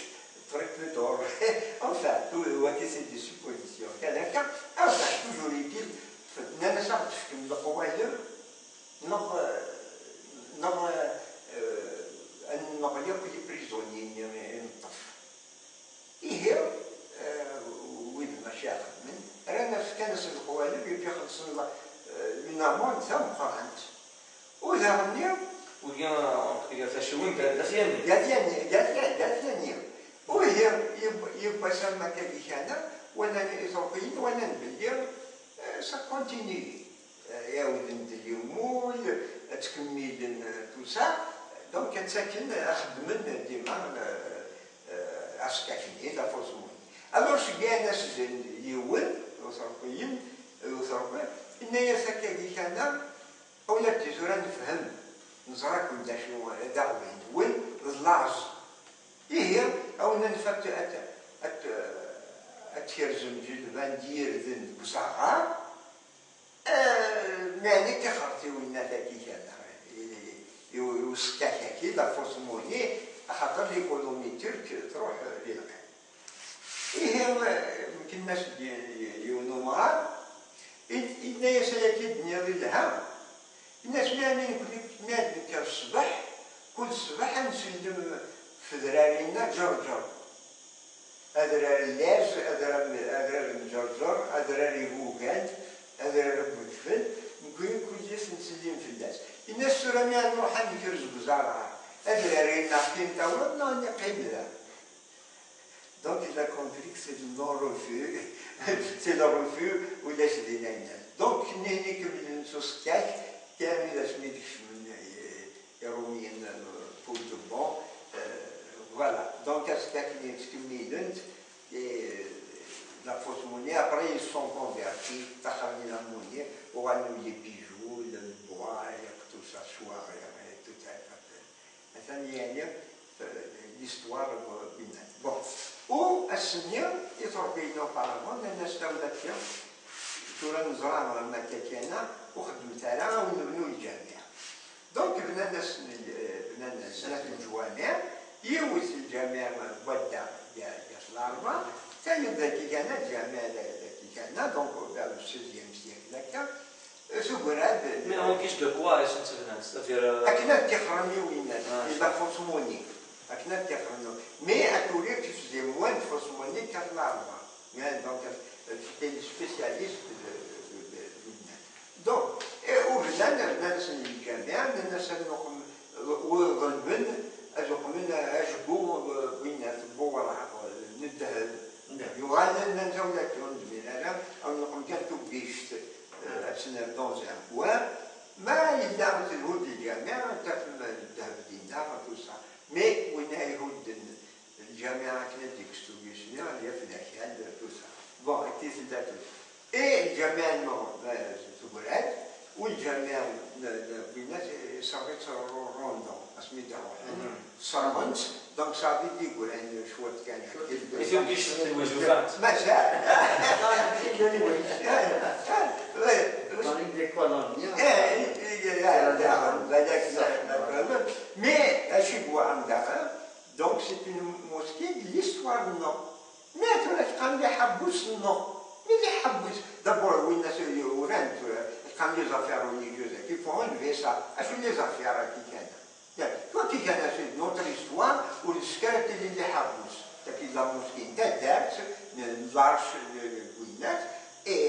طريق الدور enfin هو كيسي دي سوبوزيسيون كذاك enfin toujours est-il أنا صارت في القواعد نغير كل بريزونيين نطف إيه وين مشاكل من رانا في كنس القواعد يبي خلصنا من أمون ثم قرنت وذهبني ويا فاشوين دافياني وهي يبقى سما كبيشانا وانا إسرائيل وانا نبلير سا كونتيني يا ولد اليومول تكمل توسا دونك تساكن أخدمن ديما عسكافيني لا فوسمون ألور شكا ناس يول إسرائيل إنها سكا كبيشانا أولا تزورا نفهم نزرع كل دا شنو داوين وين اللاز إيه أو ننفت أتيرزم جد باندير ذن بصاغة معني كخرتي وين تاكي كذا يوسكاكي لا فوسموني خاطر ليكونومي ترك تروح للقاع إيه يمكن الناس يونومها إنها سيكيد نيضي لها الناس مانين كل الصباح كل صباح نسلم في ذرارينا جرجر أذرار اللاز أذرار الجرجر أذرار يبوغان أذرار بوجفن نكون كل جيس نسلم في اللاز الناس راني نروح نكرز بزارها أذرار نحكيم تاولنا نقيم لها donc il a compris que c'est le non-refus c'est le refus ou laisse des naines donc n'est que une chose كامل اسمي من Voilà, donc à ce cas qui est la fausse monnaie, après ils sont convertis, t'as ramené la monnaie, pour aller les bijoux, le bois, et tout ça, soir, et tout ça. Il y a l'histoire bon. Ou, à ce moment, ils ont payé auparavant, dans l'installation, sur la نزرع المكاكينا وخدمتها لها ونبنوا الجامع. دونك بنا الناس في الجوامع يوز الجامع ودع ديال الاربعه كان ذاك كان الجامع ذاك كان دونك vers le 16e siècle هكا سكرات مي اون كيش دو كوا اش نتفنان c'est-à-dire اكنا تيخرميو الناس الا فوسموني اكنا تيخرميو مي اكولي تفزي موان فوسموني كان الاربعه يعني دونك c'était des spécialistes de donc وبدأنا الناس الجامع الناس وغلبن أجوكمن أجبو بينا تبو العقل ندهل يغال نزولة ندمنا أو نقوم كاتو بيشت أسنا دونزا بوا ما يدعم الهود الجامع تفهم الذهب دينا وتوسع مي وين يهود الجامع كنا ديكستوبيشنيا اللي في الأحيان توسع bon اكتيس ذاته ايه الجامع سكولات والجامع الناس صارت روندون اسمي داروين صارمنت دونك صافي يقول ان شويه كان يفهم كيش الوجبات مازال mais à Chigouandara, donc c'est une mosquée de l'histoire non. Mais tu l'as quand même habous non. Mais les habous, d'abord oui الناس يوران quand les affaires religieuses qui font enlever ça. Est-ce que les affaires qui viennent? Toi qui viens c'est notre histoire où le squelette est les habous. C'est qu'il a mosquée d'Adert, l'arche de Gouinat et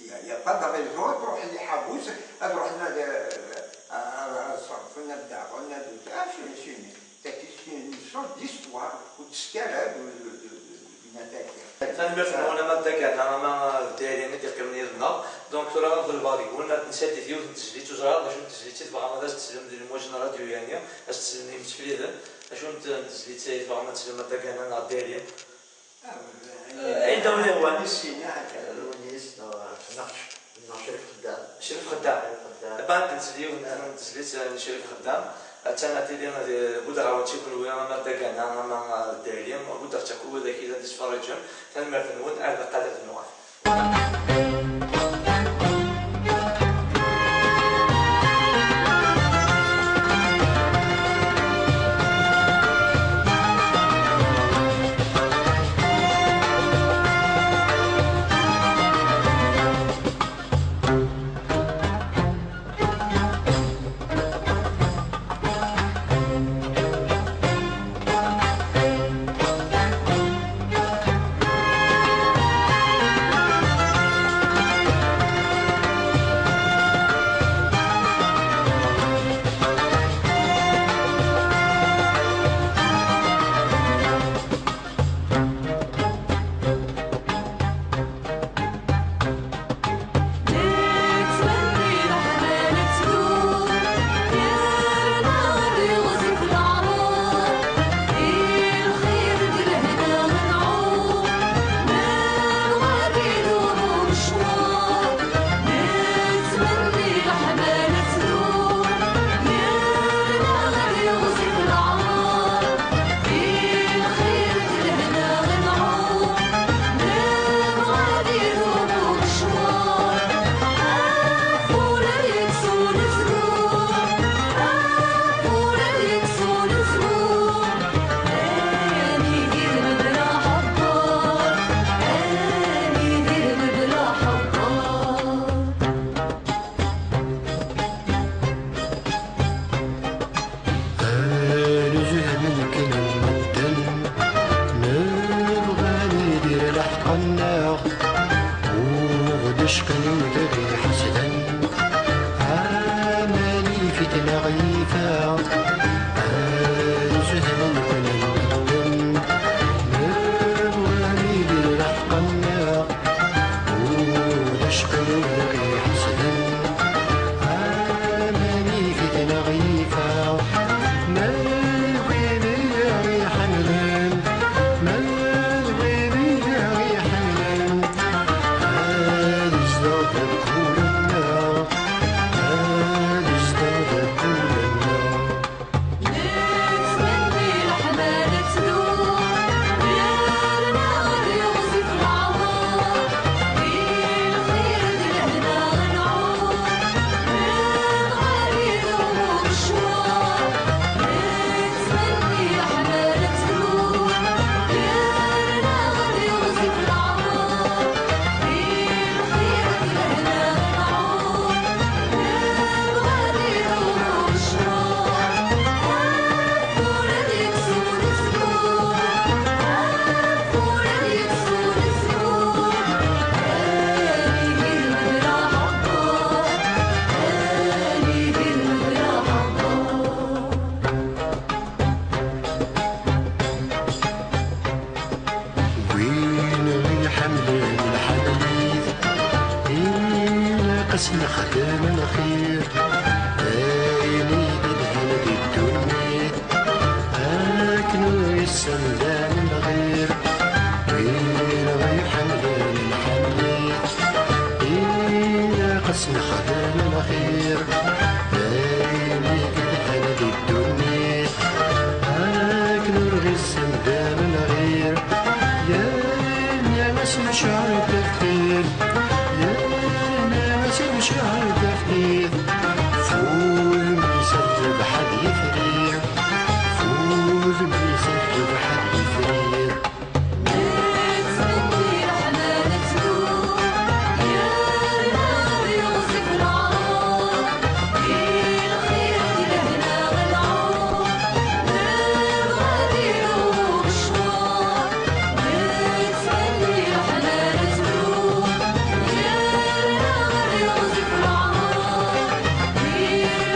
il n'y a pas de raison pour les habous. Alors on a صرفنا الدعوة قلنا c'est une sorte d'histoire وتسكالة بالنتائج. ثاني مرة هنا ما ذكرنا ما دايرين ندير كمنيرنا دونك ترى نضل الباقي قلنا نسالي ديال التسجيل تجرى باش التسجيل تبغى ما تسلم ديال المواجهة راديو يعني باش تسلمني متفليدا باش التسجيل تاعي تبغى ما تسلم ذكرنا دايرين. أي دولة هو؟ السيناء هكذا. الونيس شريف خدام. شريف خدام. بان تسليت شريف خدام. تانا تيدينا بودر عاود تيكون ويا ما داكانا ما دايرين بودر تاكو ذاك اذا تتفرجون كان مرتن ود ارد قادر النواف. قسم خدام الخير عيني بالهنا دي الدنيا أكنو السندان الغير وين غيحن غير الحنيت إيا قسم خدام الخير عيني بالهنا دي الدنيا أكنو السندان الغير يا ناس مشاعر تفكير شهر تفكير فول بيسد بحد يفرير فول بيسد بحد يفرير نتمني رحمة تدوم يا نار يوصف العار الخير لهنا والعون نبغى نديرو مشوار نتمني رحمة تدوم يا نار يوصف العار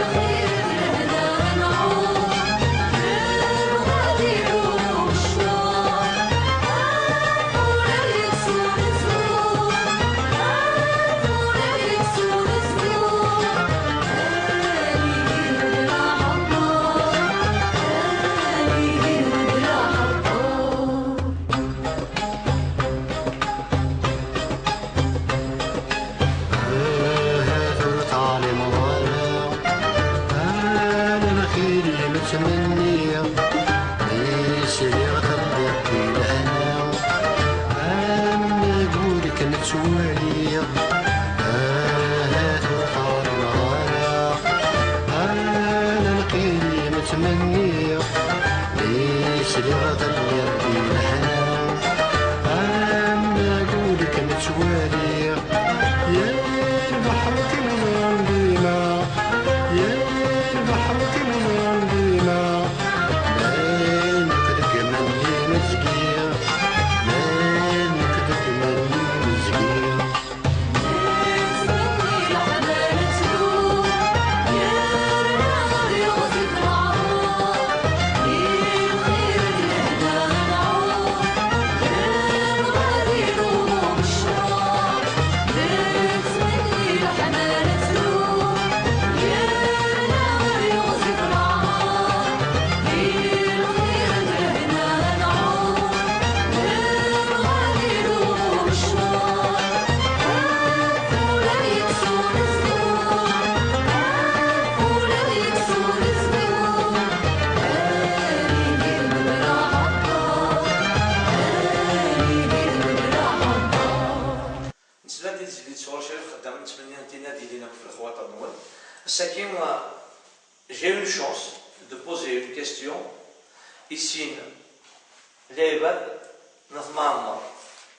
الخير لهنا والعون نبغى نديرو مشوار ثورت علي مضارع أنا الخير اللي متمنية ليش اللي غتخلي في الهنا أنا نقول كانت سوالية ثورت علي مضارع أنا الخير اللي متمنية ليش اللي غتخلي في الهنا أنا نقول كانت سوالية يا البحر كنظام ديما يا البحر كنظام ديما ما نكذب مني مزقية ما نكذب مني مزقية نتمني رحمة تدوم يا نار يوصف العار الخير لهنا والعون نبغى نديرو مشوار نتمني رحمة تدوم يا نار يوصف العار الخير لهنا والعون نبغى نديرو مشوار ولا يكسون الزور ولا يكسون الزور هاني بالمراح الطار هاني بالمراح الطار بالنسبه لتسجيل صور شريف خدام نتمنى نتينا ديالنا في الخواطر نول الساكين j'ai une chance de poser une question ici العباد نتمعمر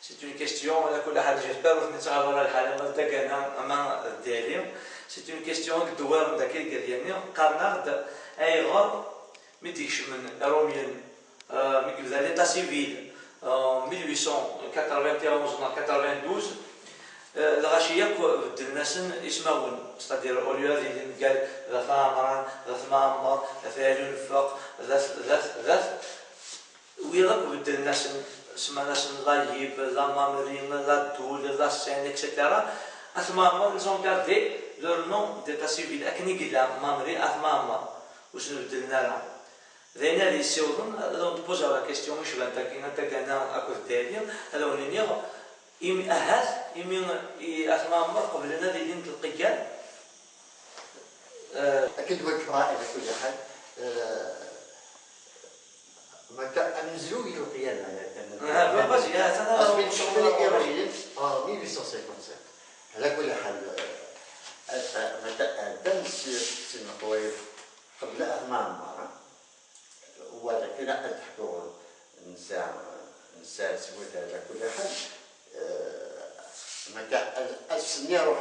c'est une question على كل حال j'espère باش نتعرضوا الحاله ملتقينا اما ديالي c'est une question دوار داك ديالنا قارنا اي غاب ميديكش من روميان مي كذا ليتا سيفيل 1891 92 الغاشيه بدلنا سن اسماون ستادير اوليو اللي قال ذا ثامران ذا ثمامر ذا ثالون فوق ذا ويغا بدلنا سن سمعنا سن لايب لا مامرين لا دول لا سين اكسيتيرا اثمامر ils ont gardé leur nom d'état civil اكني قيلا مامري اثمامر وشنو بدلنا لها ذينا اللي يسيوضن هذا نبوز على كيستيون مش بانتا كي نتاكانا اكو داليا هذا ونينيغ إمي أهات إمي أثمامر قبل لنا ديالين القيان أكيد وجه رائع بكل حال ما كان نزلوا إلى القيادة ها بس يا أنا أصبح شغلي كراجل 1857 على كل حال متى دنس سنقوي قبل أثمامر ولكن أتحكوا نساء سويت على كل حال متى السنية روح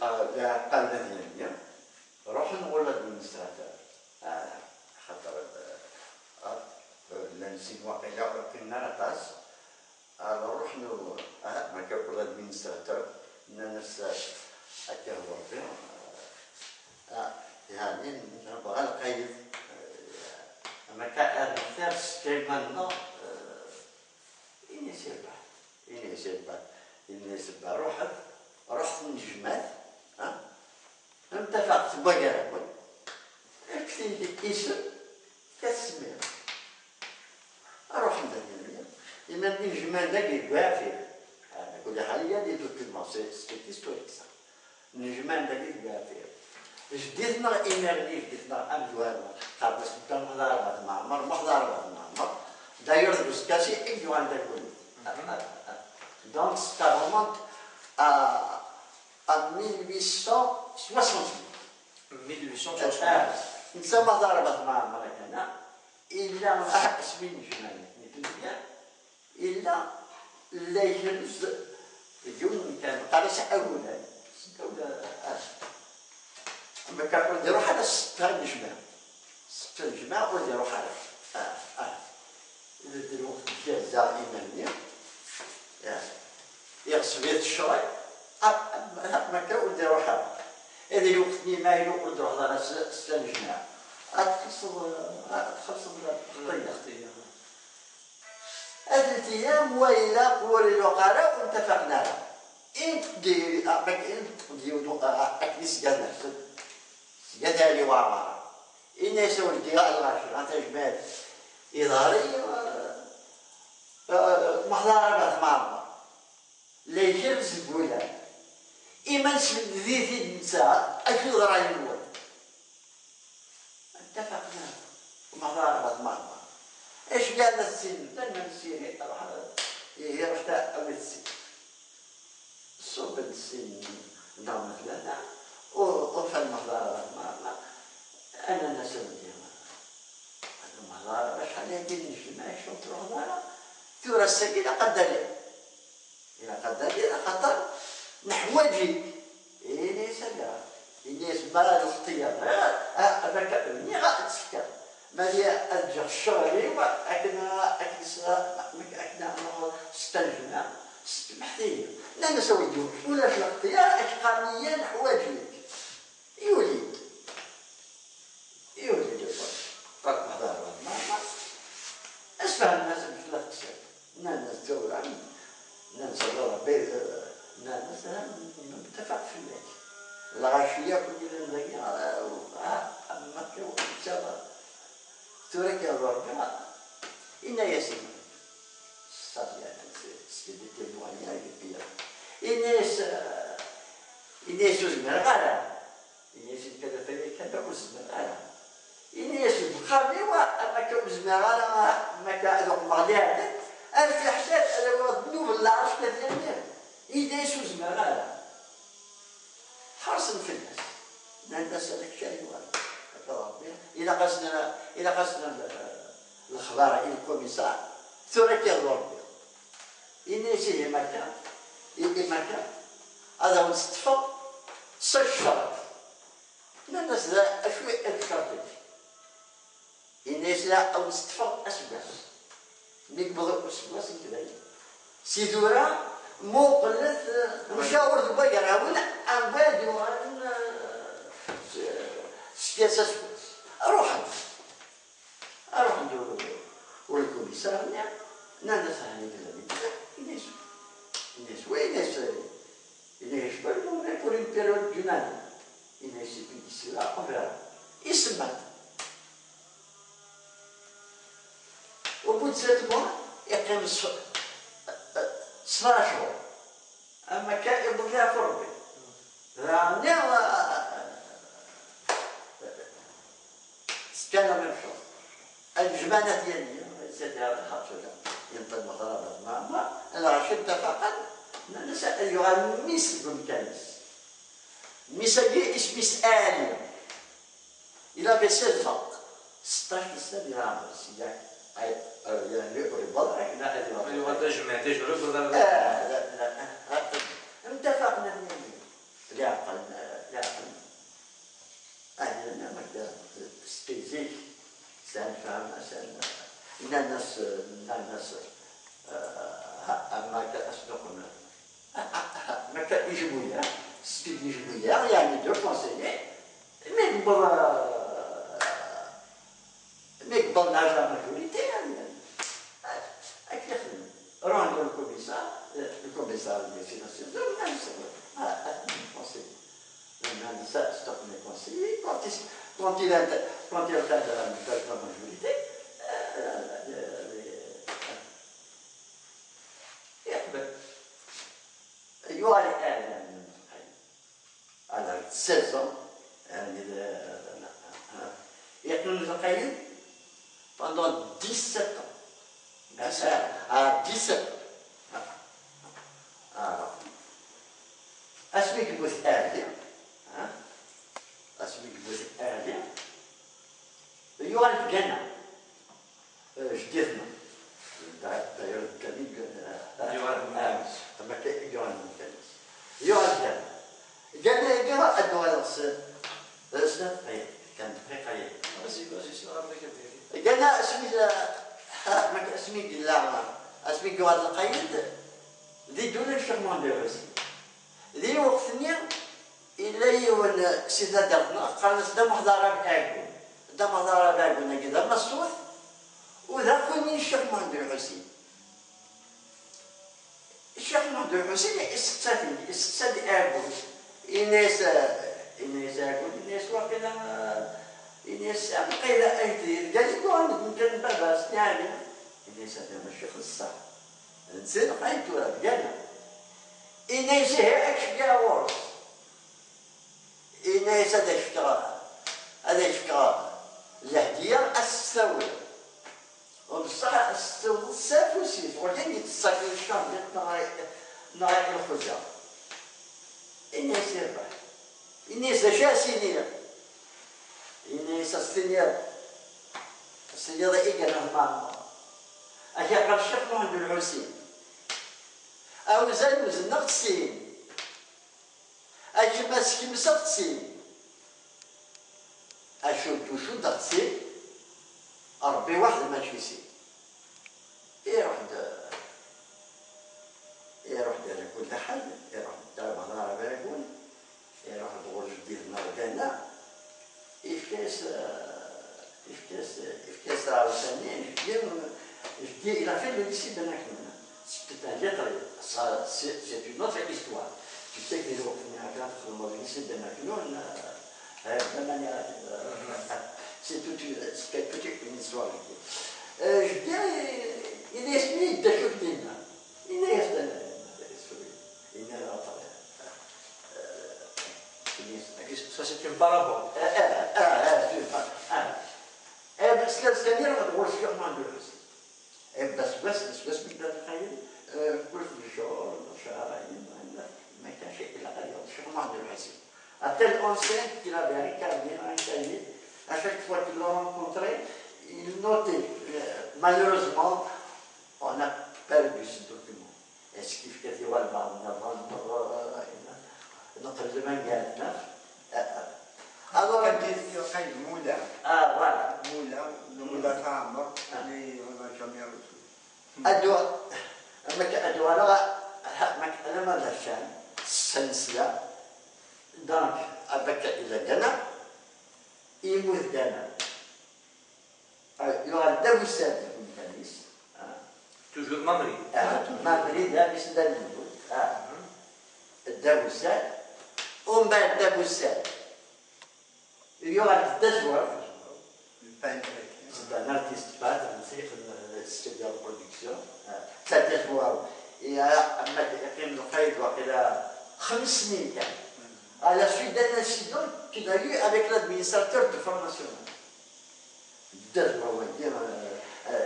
قلنا ثانية روح نولد أدمنستراتور خاطر لنسيب واقيلا كنا نقاس روح ما كنقول أدمنستراتور ناس أكهو يعني نبغى نقيد ما كان الثالث كيما إني سبع روحك رحت نجمات اتفقت بقراوي كتب لي اسم كتسميه اروح ندير لما نجمان داك يقافل انا كل حاجه دي دوكيمون سي هيستوريك نجمان داك يقافل جديتنا ايميرني جديتنا امجوان قابلت كان مضاربه معمر مضاربه معمر داير دوسكاسي ايجوان داكون دونك ستا رومونت à 1868. 1868. نسمى ضربت مع مريكانا إلا اسمين جمالي نتلقى إلا لا يجوز اليوم كان قريش أولا أولا أما كان نديرو حاجة ستة الجماعة ونديرو حاجة إذا ديرو الجزاء إيمانية يغسل بيت الشراي ما كان نديرو حاجة إذا يوقفني ما يلوق نديرو حاجة ستة الجماعة تخلص الخطية هذه الأيام وإلا قولي الوقراء واتفقنا لها إنت ديري ديودو أكنيس قال نفسك قال لي وعمارة إن يسوي الدقاء الغاشر أنت جمال إداري محضرة معمر لا يجلس البولان إما نسمي ذي النساء أكيد غراي الولد اتفقنا محضرة معمر ايش قال السن؟ لما السن هي رشتا أو السن صوب السن نعم مثلا وفي المحضرة معمر أنا نسمي المحضرة باش حاليا كاين اجتماع شوط المحضرة ثورة السكينة قدر إلى قدر خاطر نحواجي ليس لا الناس ما الاختيار هذاك مني غاتسكر مالي أرجع الشغلي وأكنا استنجنا محتاجة لا نسوي دوش ولا في الاختيار أشقانيا حواجيك يولي طاق محضر ما أسمع الناس في الاقتصاد الناس تورا الناس الله بيت الناس متفق في البيت الغاشية كلنا نلاقي مكة وإنسابة تورك يا ربنا إن يسمع الصافية سيدتي المعنية الكبيرة إنيس وزمر غالا إنيس كذا فيه كذا وزمر غالا إنيس بخاري ومكة وزمر غالا مكة أذوق مغليات أنا في حساب أنا وضنوب العرش كثير إنيس وزمر غالا حرص في الناس هذاك الشيء إذا قصنا الأخبار إلى الكوميسار ثورة الرب إني شيء مكان هذا هو استفق سشرت الناس لا أشوي أكثر إني لا أو استفق أسبس نقبض أسبس كذا سيدورا مو قلت مشاور دبي ولا عن بالي وعن سياسة أروح ندور والكوميسار نانا سهلين كذا الناس وين برضو نقول إمبيرو جنان الناس بيجي أمرا يسمع وبعد 7 mois يقيم 12 أما كان يبغى فربي كان مرشد الجبانة ديالي سيدي الحاصلة ينطق مضربة ما أنا رشدت فقط نسأل أيها الميس بمكانس ميساجي إيش ميسأل إلى بسيط فقط 16 سنة يعمل سياك يعني ربط إحنا أيوة تجمع ربط لا اتفقنا لا أقل أهلنا مكان سبيزيك سنفهم الناس أما كأسنقنا ما كان يجبويا سبيد يجبويا يعني دو كونسيي مقبل نرجع ماجوريتي يعني أكيد راني le commissaire des finances, français. Ça, stop mes conseillers. Quand il atteint la majorité, يوالي على 16 ans يعني يكون القيد pendant 17 ans. À 17 ans. Alors, أسمي كبوث آلي أسمي كبوث آلي يوالي جنة جديدنا d'ailleurs الكلمة أما يوالي الكلمة يوالي جنة جنة أدوال السنة كانت قليل جنة اسمي لا اسمي جواز القيد ذي دون الشرمان درسي ذي وقتني إلا يون سيدا درنا قال دم حضارة بأعجون دم حضارة بأعجون كذا مصوت وذا كوني الشرمان درسي الشرمان درسي استقصد أعجون الناس أعجون الناس وكذا الناس قيل أيدي قال يقول ممكن بابا يعني الناس هذا ماشي خصها نسيت قيد ولا بجانا الناس هي أشجع ورث الناس هذا يشكرا الهدية السوية وبصح السوية سافوسيس ولكن يتصاكل الشام نهاية الخزا الناس يربح الناس شاسينية الناس السنية ذا إيجانا المعنى أشياء قد شقنا عند الحسين أو زال نقصين أشي ماسكي مسقسين أشو دقسين أربي واحد ماشي سين يروح على كل حل يروح دار مهنار باكون يروح بغرج ديال المركانة إفكاس عاوتاني je dis, il a fait le lycée de Nakmana. C'est un lettre, c'est une autre histoire. Tu sais que les autres dans le lycée de Nakmana, de manière. C'est toute une histoire. Je dis, il est venu de Choutina. Il est venu Ça, c'est une parabole. بس كان يرغب sûrement de بس بيقدر يتخيل كل شهور ما كانش الا sûrement de l'Asie. À tel enseigne qu'il avait un cahier, à chaque fois qu'il le rencontrait, il notait. Malheureusement, on a perdu ce document. Est-ce qu'il fait qu'il y a نقل زمان قالتنا هذا كان يقيد مولا فوالا مولا تعمر اللي هو جميع الدواء الدواء أنا ما لهشان سنسلا دانك أبكى إلى جنة يموت جنة يغلب السادة من الكنيس toujours ممري ممري ده بسند الموت الدبوسات ومن بعد الدبوسات يغلب الدجوة c'est un artiste peintre, c'est de la production. Ça dévoile. Et à la suite d'un incident qu'il a eu avec l'administrateur du Front National.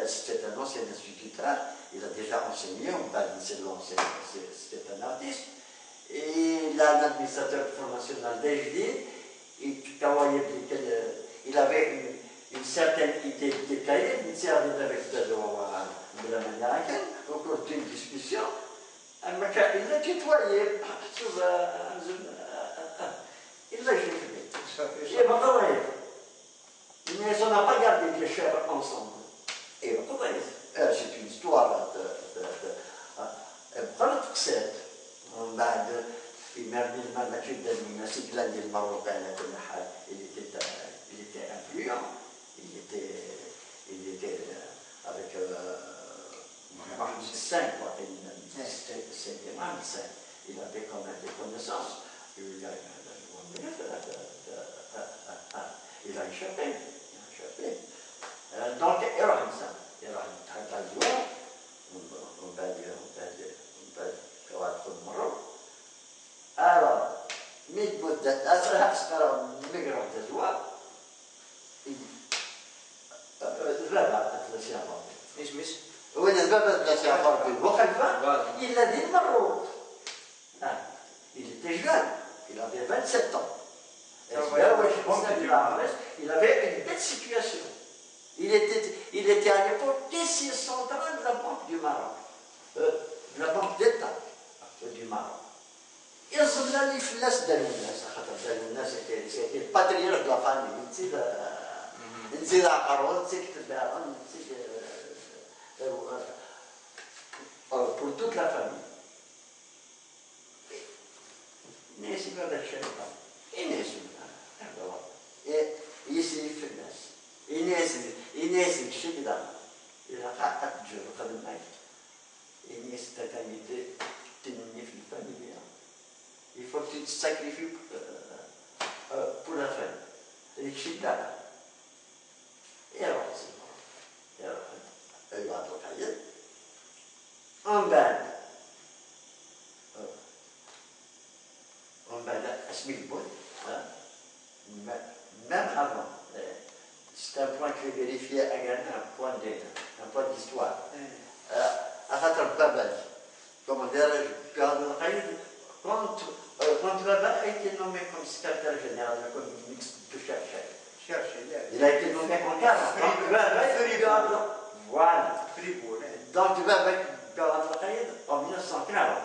C'était un ancien instituteur, il a déjà enseigné, on parle de c'était un artiste. Et l'administrateur du Front National d'Ejdi, il avait une certaine idée détaillée, il s'est arrivé avec de la manière au cours d'une discussion, il a tutoyé, il l'a giflé. Et mais on n'a pas gardé les chèvres ensemble. Et c'est une histoire de من بعد في مرن الماء جدا من سجلان المروقين كل حال il était influent, il était avec Mohamed V médecin. Il avait quand même des connaissances. Il a échappé. Donc, il a alors, مدة أسرع أسكر مقرب تزوى الباب الثلاثة ايش مش؟ وين الباب الثلاثة وخلفه الذي مروا il était jeune, il avait 27 ans. Il avait une belle situation. Il était à l'époque caissier central de la Banque du Maroc, de la Banque d'État du Maroc. يظل لي فلاس داروا الناس خاطر داروا الناس سيتي الباتريوت دو فامي نزيد عقرون نزيد تباعون نزيد pour toute la famille. الناس هذا الشيء الناس يسري في الناس الناس الشيء ده إذا قعدت تجر قبل معي الناس تتميت تنمي في الفاميليا. Il faut que tu te sacrifies pour la famille. C'est le chita. Et alors, c'est bon. Et alors, elle va travailler. En bas, à ce niveau, même avant, c'est un point que j'ai vérifié à Ghana, un point d'histoire. À Khatar Babaj, comment dirais-je, quand Baba a été nommé comme secrétaire général de la commune mixte de Cherchel, il a été nommé en 40. Voilà. Donc Baba en 1940.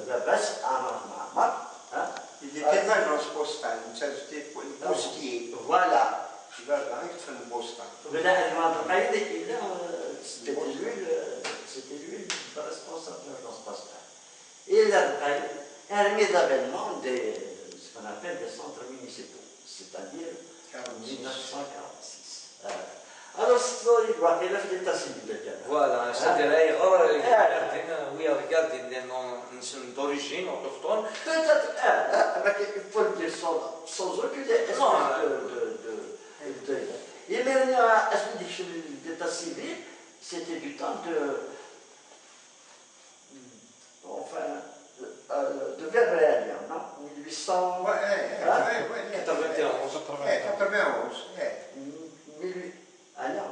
Baba, c'est un Mahamad. Il était l'agence postale, c'était pour le postier. Voilà. Il va arriver à le postal. C'était lui le responsable de l'agence postale. Il a mis l'avènement de ce qu'on appelle des centres municipaux, c'est-à-dire en 1946. Alors, il doit être l'état civil de Ghana. Voilà, c'est-à-dire we are regarding les noms d'origine autochtone. Peut-être, il faut le dire sans reculer. Il y a l'état civil, c'était du temps de Verréalien, non 1800. Ouais, 91.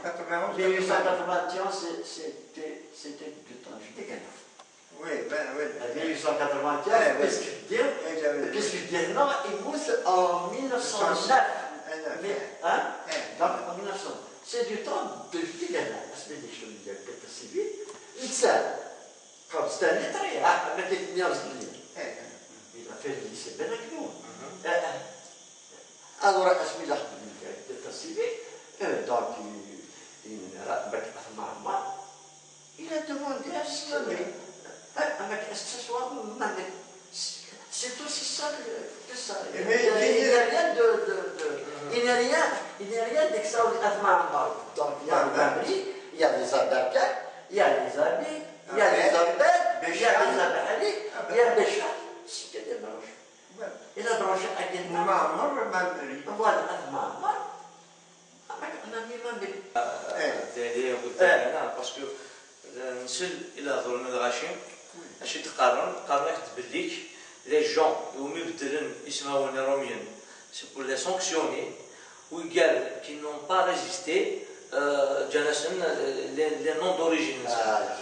91. 1891, c'était du temps du Ghana. Oui. 1891, puisque dire non, il pousse en 1909. Donc en 1909. C'est du temps de Ghana, l'expédition de l'état civil. Comme c'était un lettré, avec les clients il a fait le lycée Benaknoun. Alors, l'état civil, donc il a demandé à ce soit c'est aussi ça que ça. Il n'y a rien d'extraordinaire. Donc il y a le Mamri, il y a les Abdaka, il y a les Abi, il y a les Abed, il y a les Abahali, il y a Bécha. C'est des branches. Et la branche à Guénma. Voilà, Mamar. أنا مي ما باسكو نسل الى ظلم الغاشي اش تقارن يكتب ليك لي جون هما يبدلن اسمهم روميان سي بور لي سانكسيوني وقال كي نون با ريزيستي جالسن لي نون دوريجين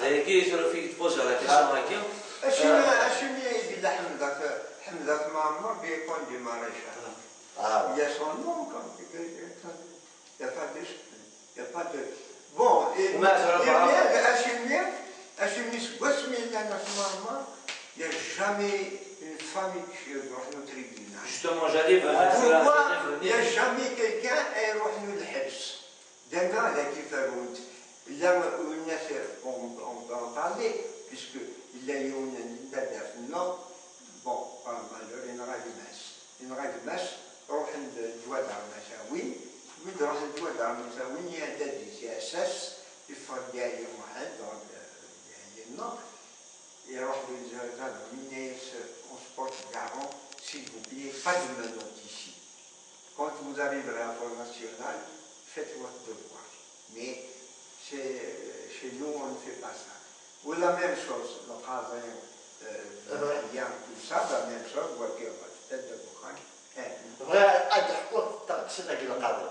كي فيك تبوز على كيسيون هكا اشنو يدير حمزه معمر بيكون دي ماريشال يا سون نون il n'y a pas de... Bon, et il y a il n'y a jamais une famille qui est dans le tribunal. Justement, j'allais venir. Pourquoi il n'y a jamais quelqu'un qui est dans le Hebs? D'accord, il y a on peut en parler, puisqu'il y a eu une dernière non, bon, il y aura du mas, on va le droit d'armée, وين راح الدول العربية وين هي تدريس أساس يفرق واحد non. Et alors, les on se porte garant, s'il vous plaît, pas de menottes ici. Quand vous arriverez à Front National, faites votre devoir. Mais chez nous, on ne fait pas ça. Ou la même chose, le travail, tout ça, la même chose, peut-être de Bourgogne. بغا عاد حكومة تقصد لك القاضي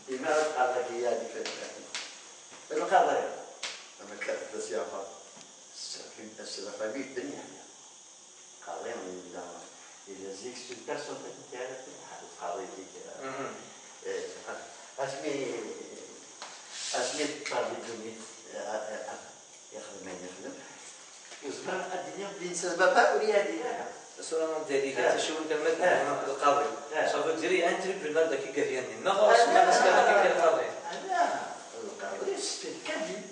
لماذا القاضي هي هذه القاضي لما كانت السياسة السياسة في الدنيا قاضي إلا زيك سو بيرسون تاع القاضي اسمي قاضي الدنيا يخدم ما يخدم وزمان الدنيا بين بابا وريادي سؤال ذلك تشوف المادة القاضي سوف تجري أنت في المادة كي كثيرني نغص ما نسكت كي القاضي لا القاضي الكذب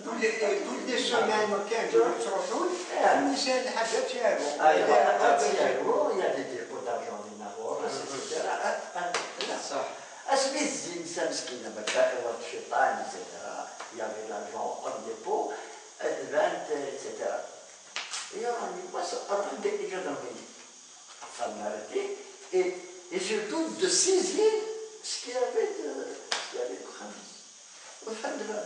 toutes les semaines, 15 jours, النساء الحاجات يعرفوا. il y a des dépôts d'argent in Nahor, etc. صح. اسمي الإنسان مسكين لما كان الشيطان etc. Il y avait l'argent en dépôt, vente, etc. Et on y passe avant des gendarmeries. Enfin, m'arrêter. Et surtout de saisir ce qu'il y avait de Khamis. Au fin de la.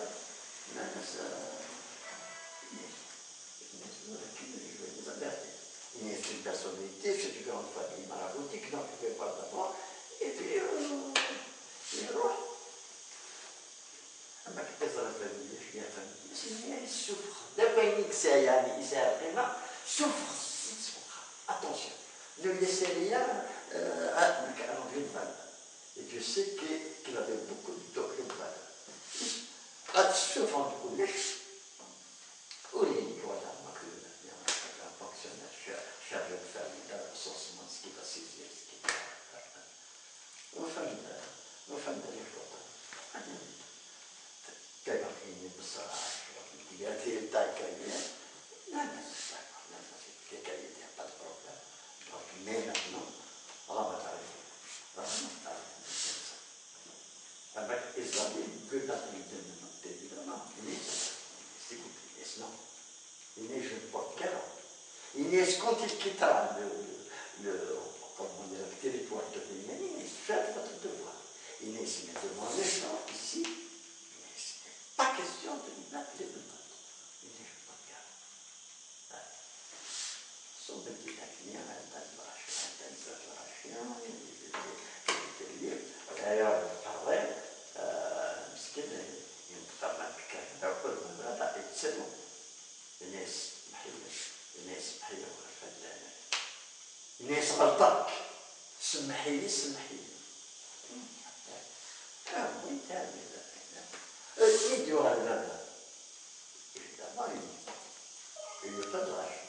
Inès est une personnalité, c'est une grande famille maraboutique, donc il ne fait pas d'abord. Et puis, le roi. أما كتظهر الفاميليا فيها فاميليا سينيا السفر دابا ينكسى يعني يساعد قيمة سفر attention ne laissez rien à une femme et je sais qu'il avait beaucoup de valeur السفر كلش أريد ولا مكلوب يعني un fonctionnaire chargé de famille dans le sens ce qui va saisir ce qui va وفهم كيف يمكن بالصراحة قالت لي تاع كاين لا في كاين pas de problème donc mais maintenant راه ما تعرف أما إسرائيل peut appliquer évidemment Inès non Inès je ne porte qu'à Inès quand il quittera le territoire de Benjamin Inès faites votre devoir Inès me demande les gens ici pas question de lui mettre les menottes. Il dit, je ne peux pas regarder. Son petit acné, un d'ailleurs, il parlait, مسكين يتفرج كذا وكل مرة يتسلم الناس محية وفلانة الناس غلطك سمحي لي وين تاني il y aura évidemment il n'y a pas de rage.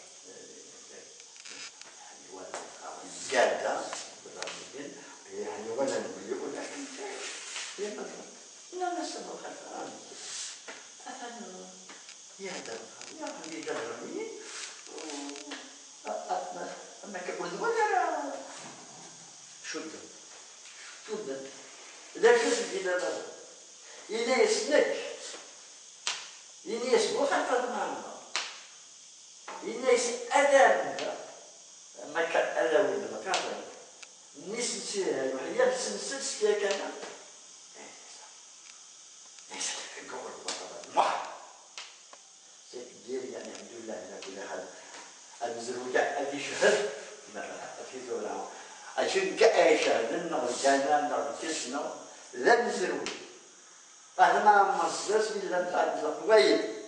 قاعدة يعني ولا نقول ولكن لا نسمع خلفها أفنى يهدر يعني يدرني أما كقول ولا شدة لا شد إلى بلد Inès نك Inès مخالفة معنا Inès أدم ما كان ألاوي بلا كذا نسيتها وهي بسنسس فيها كذا ليس الجور ما سيدير يعني الحمد لله على كل حال المزروجة أدي شهر ما في زورها عشان كأي شهر لنا رجالنا نركزنا لا نزروج أنا مصدر من القبائل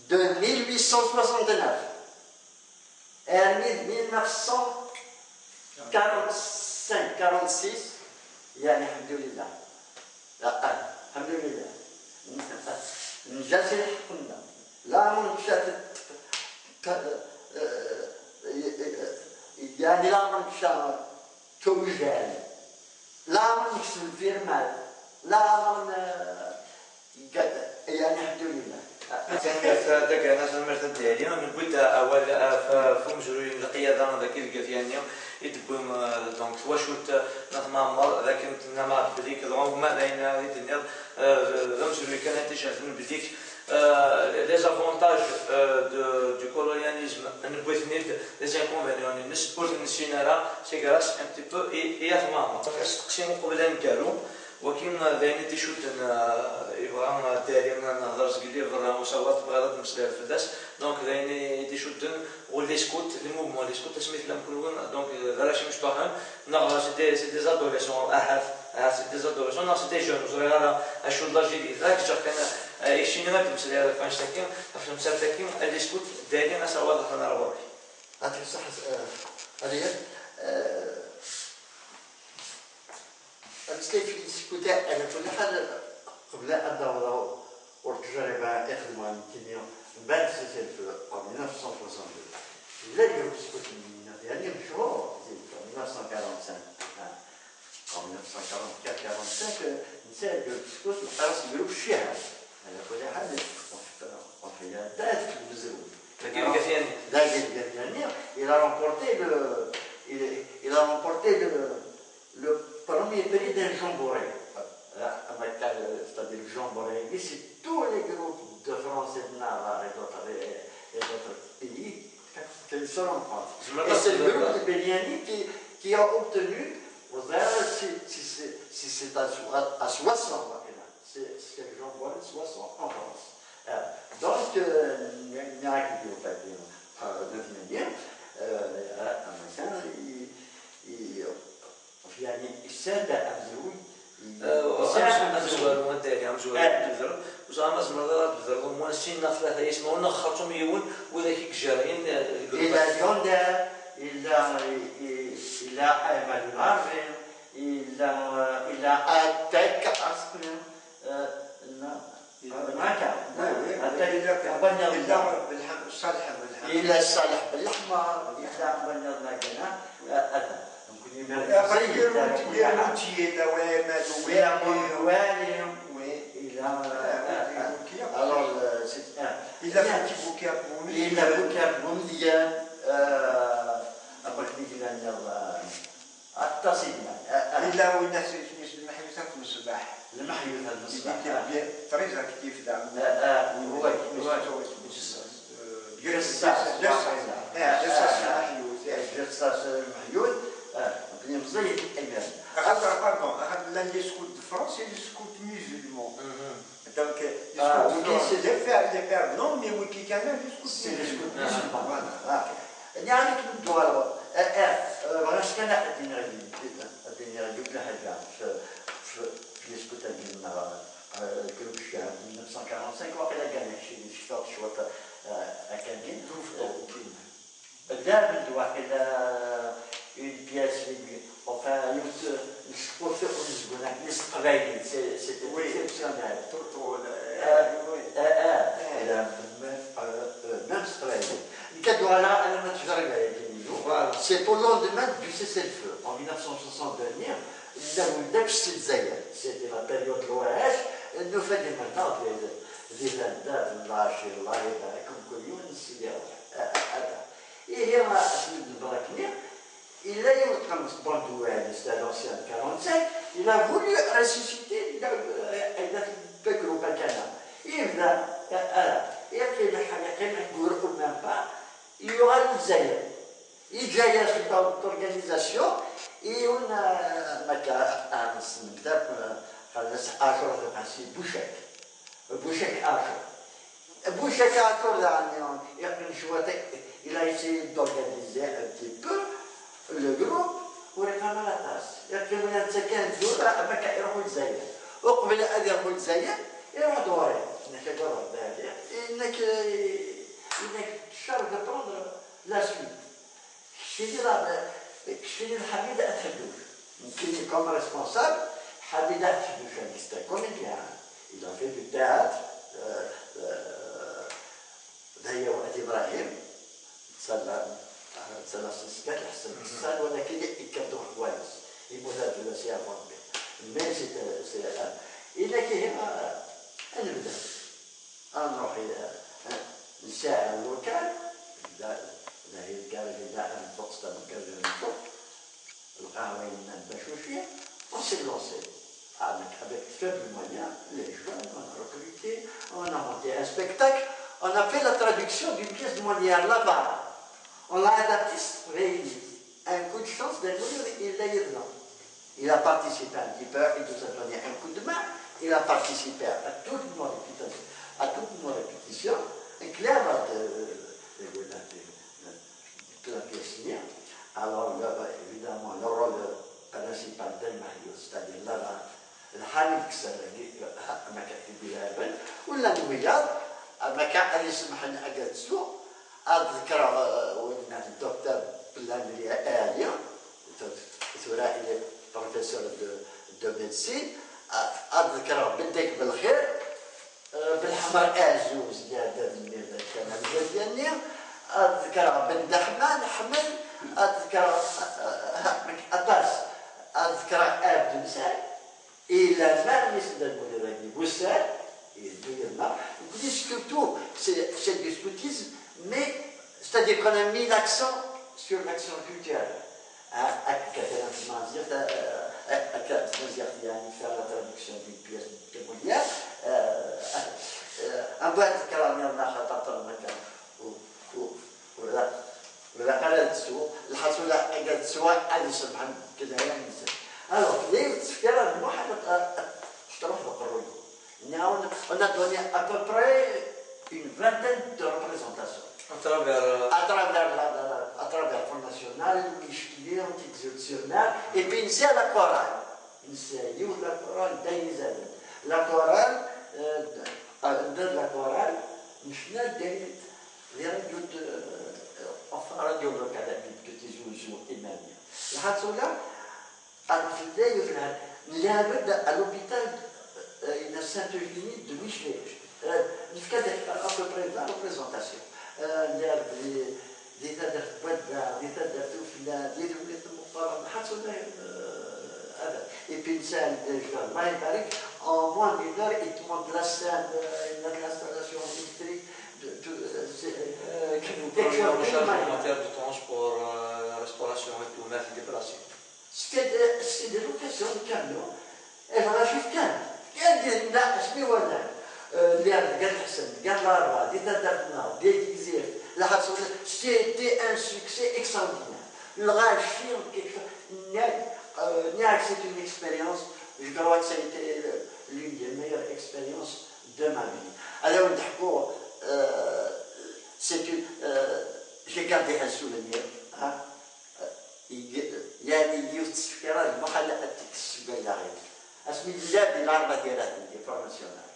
de 1869 et en 1945-46 يعني الحمد لله الحمد لله نجات الحكمنا لا منشات يعني لا منشات توجال لا منشات الفيرمال لا من يعني الحمد لله داك انا مرتد عليا نقول اول فهم جروي القياده ذاك القياديه يدبون دونك تواشوت نتمامر لكن نما بديك العموم لين الدنيا ذمجري كانت تشهد بديك les avantages du colonialisme les inconvénients نسبور نسينا c'est grâce un petit peu et أثمامه استقسموا قبل أن قالوا ولكن ذاين تشوت يبغى دارينا نهضر زقلي برا وصلات بغرض مسألة الفداس دونك ذاين تشوت ولي سكوت لي موفمون لي سكوت سميت لهم كلهم دونك غلاش مش طاحن نغ سي دي زادوليسون سي دي زادوليسون سي دي جون صغيره اشو لاجي ذاك جا كان الشينما مسألة فاش تاكين فاش مسألة تاكين لي سكوت دارينا سوا ضحنا رواح هذيك صح هذه أمسكي في السكوتة أنا كل حال قبل أن دوروا والتجربة يخدموا عن الكيمياء من بعد سجل في 1962 لا يجب السكوت يعني مشروع في 1945 en 1944-45 نسال السكوت القراص يقولوا بالشعر على كل حال وفي دات في المزروع لكن كثير il a remporté le premier prix d'un jamboree. C'est-à-dire le jamboree, c'est tous les groupes de France et de Navarre et d'autres pays qui se rencontrent. Et c'est le groupe de Beliani qui a obtenu, si c'est à 60, c'est le jamboree de 60 en France. Donc, il y a un qui dit au papier de venir, يعني السادة أبزروي أمزوال ومداري أمزوال بذر وزعما زمرات بذر ومونسين ثلاثة يسمعون خرطهم يون وذاك جارين إلى يوندا إلى مالمارفين إلى أتاك أصلا إلى الصالح بالأحمر إلى بنيرنا كنا les scouts de France et les scouts musulmans. Donc, les scouts, les pères, non, mais oui, qui gagnent les scouts. C'est les scouts musulmans. Voilà. يعني كنتوا واش كان الدنيا جبنا حاجه في السكوت ديالنا كانوا الشعب 1945 وقيلا كان شي شطات شوط اكاديمي دار واحد une pièce enfin c'était exceptionnel même c'est au lendemain du cessez-le-feu en 1962 c'était la période l'OAS nous faisons maintenant des vendeurs comme Yunus et il y a il a eu le transport c'était l'ancien 45, il a voulu ressusciter le peuple au Balkana. Et après, il y aura le Zaïre. Il y a cette organisation et on a Bouchek il a essayé d'organiser un petit peu le groupe ورقم على طاس يركبوا لنا سكان زور أباك يروحوا للجزائر وقبل أن يروحوا للجزائر يروحوا دوري إنك تروح بهذه إنك تشارك تبروندر لا سويت كشتي الحميدة أتحدوش يمكن كوم ريسبونسابل حميدة أتحدوش هذيك كوميديان إذا في التياتر هي وقت إبراهيم تسلم سلسلة حسن السال ولكن يكبدوا كويس يموت ولا سيا ربي الناس إلا كي هنا نبدا نروح نساعد الوكال لا هي الكارثة لا أنا تقصد الكارثة القهوة البشوشية. On s'est lancé avec faibles moyens, les jeunes, on a recruté, on a monté un spectacle, on a fait la traduction d'une pièce de Molière là-bas. On l'a adapté, réuni. Un coup de chance d'être venu, il l'a eu dedans. Il a participé un petit peu, il nous a donné un coup de main, il a participé à toutes nos répétitions. Et clair, de la pièce mia. Alors, évidemment, le rôle principal del Mario, c'est-à-dire là, الحانكس ما كتبي لها ولا نويا ما كان اللي يسمح لنا اجازو اذكر ولدنا الدكتور بالله آلية ثراء الى بروفيسور دو ميدسين اذكر بدك بالخير بالحمر ازوز ديال كان ديالني اذكر بن دحمان حمل اذكر اطاس اذكر ابد مساء الى ما مثل المدربين وسال يديرنا surtout c'est du scoutisme mais c'est-à-dire qu'on a mis l'accent sur l'action culturelle يعني faire la traduction d'une pièce de Molière أبغى كلامي أنا خطأت المكان ولا قلت سو الحصول أجد سواء أنا سبحان كذا يعني alors ليه تفكر الواحد اشتروه بقروي on a donné à peu près une vingtaine de représentations à travers le Front National, l'Ichtier, l'Exceptionnel, et puis une série la chorale. Une série où la chorale d'Aïnzad. La chorale, de la chorale, مشنا les radios de enfin radio locale qui jouent إمامية. الحصولة في البداية لابد à l'hôpital de Saint-Eugénie de Michelet. نفكر à peu près la représentation. دي تقدر تودع دي تقدر توفي دي ولات المقارنة حتى هذا et نسال الله يبارك en moins d'une heure il te montre la scène l'installation électrique quelque chose en termes de temps pour la restauration et tout mettre déplacé c'est des locations de camions et voilà شوف كان دير لنا شنو ولا اللي قال حسن قال لا دي تدرنا دي جزير c'était un succès extraordinaire. Le film, c'est une expérience, je crois que ça a été l'une des meilleures expériences de ma vie. Alors, j'ai gardé un souvenir. يعني يتفكر المحل التكسب اللاغي. اسمي الله بالعربة ديالها دي فرنسيونال.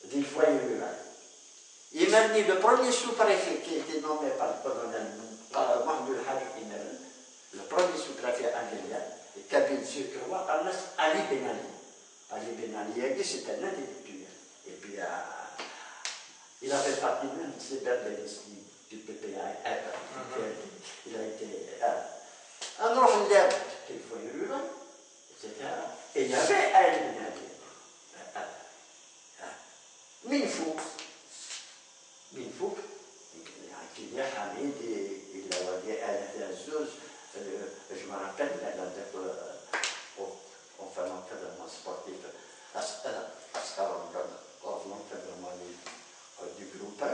دي foyer rural. Il m'a dit le premier sous-préfet qui a été nommé par le colonel Mahmoud Haj Imel, le premier sous-préfet algérien, Kabyle Surkrois, Ali Ben Ali. Ali Ben Ali, c'est un intellectuel. Et puis, il a fait partie même de ces berberistes du PPA. Il a été. Un autre lèvre, qu'il faut y ruler, etc. Et il y avait Ali Ben Ali. Minfouk. Qui est Hamid et il a dit à l'Interzouz, je me rappelle, on fait l'encadrement sportif à l'encadrement du groupe.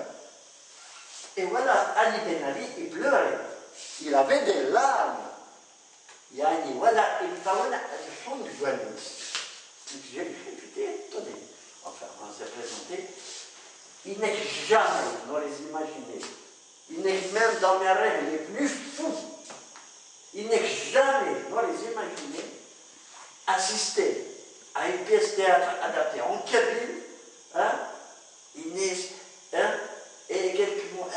Et voilà, Ali Ben Ali, il pleurait. Il avait des larmes. Yani, voilà, il parlait du fond du journaliste. J'étais étonné. Enfin, on s'est présenté. Il n'est jamais, dans les imaginez, il n'est même dans mes rêves les plus fous, il n'est jamais, dans les imaginez, assisté à une pièce théâtre adaptée en Kabyle, il n'est, et quelques mois,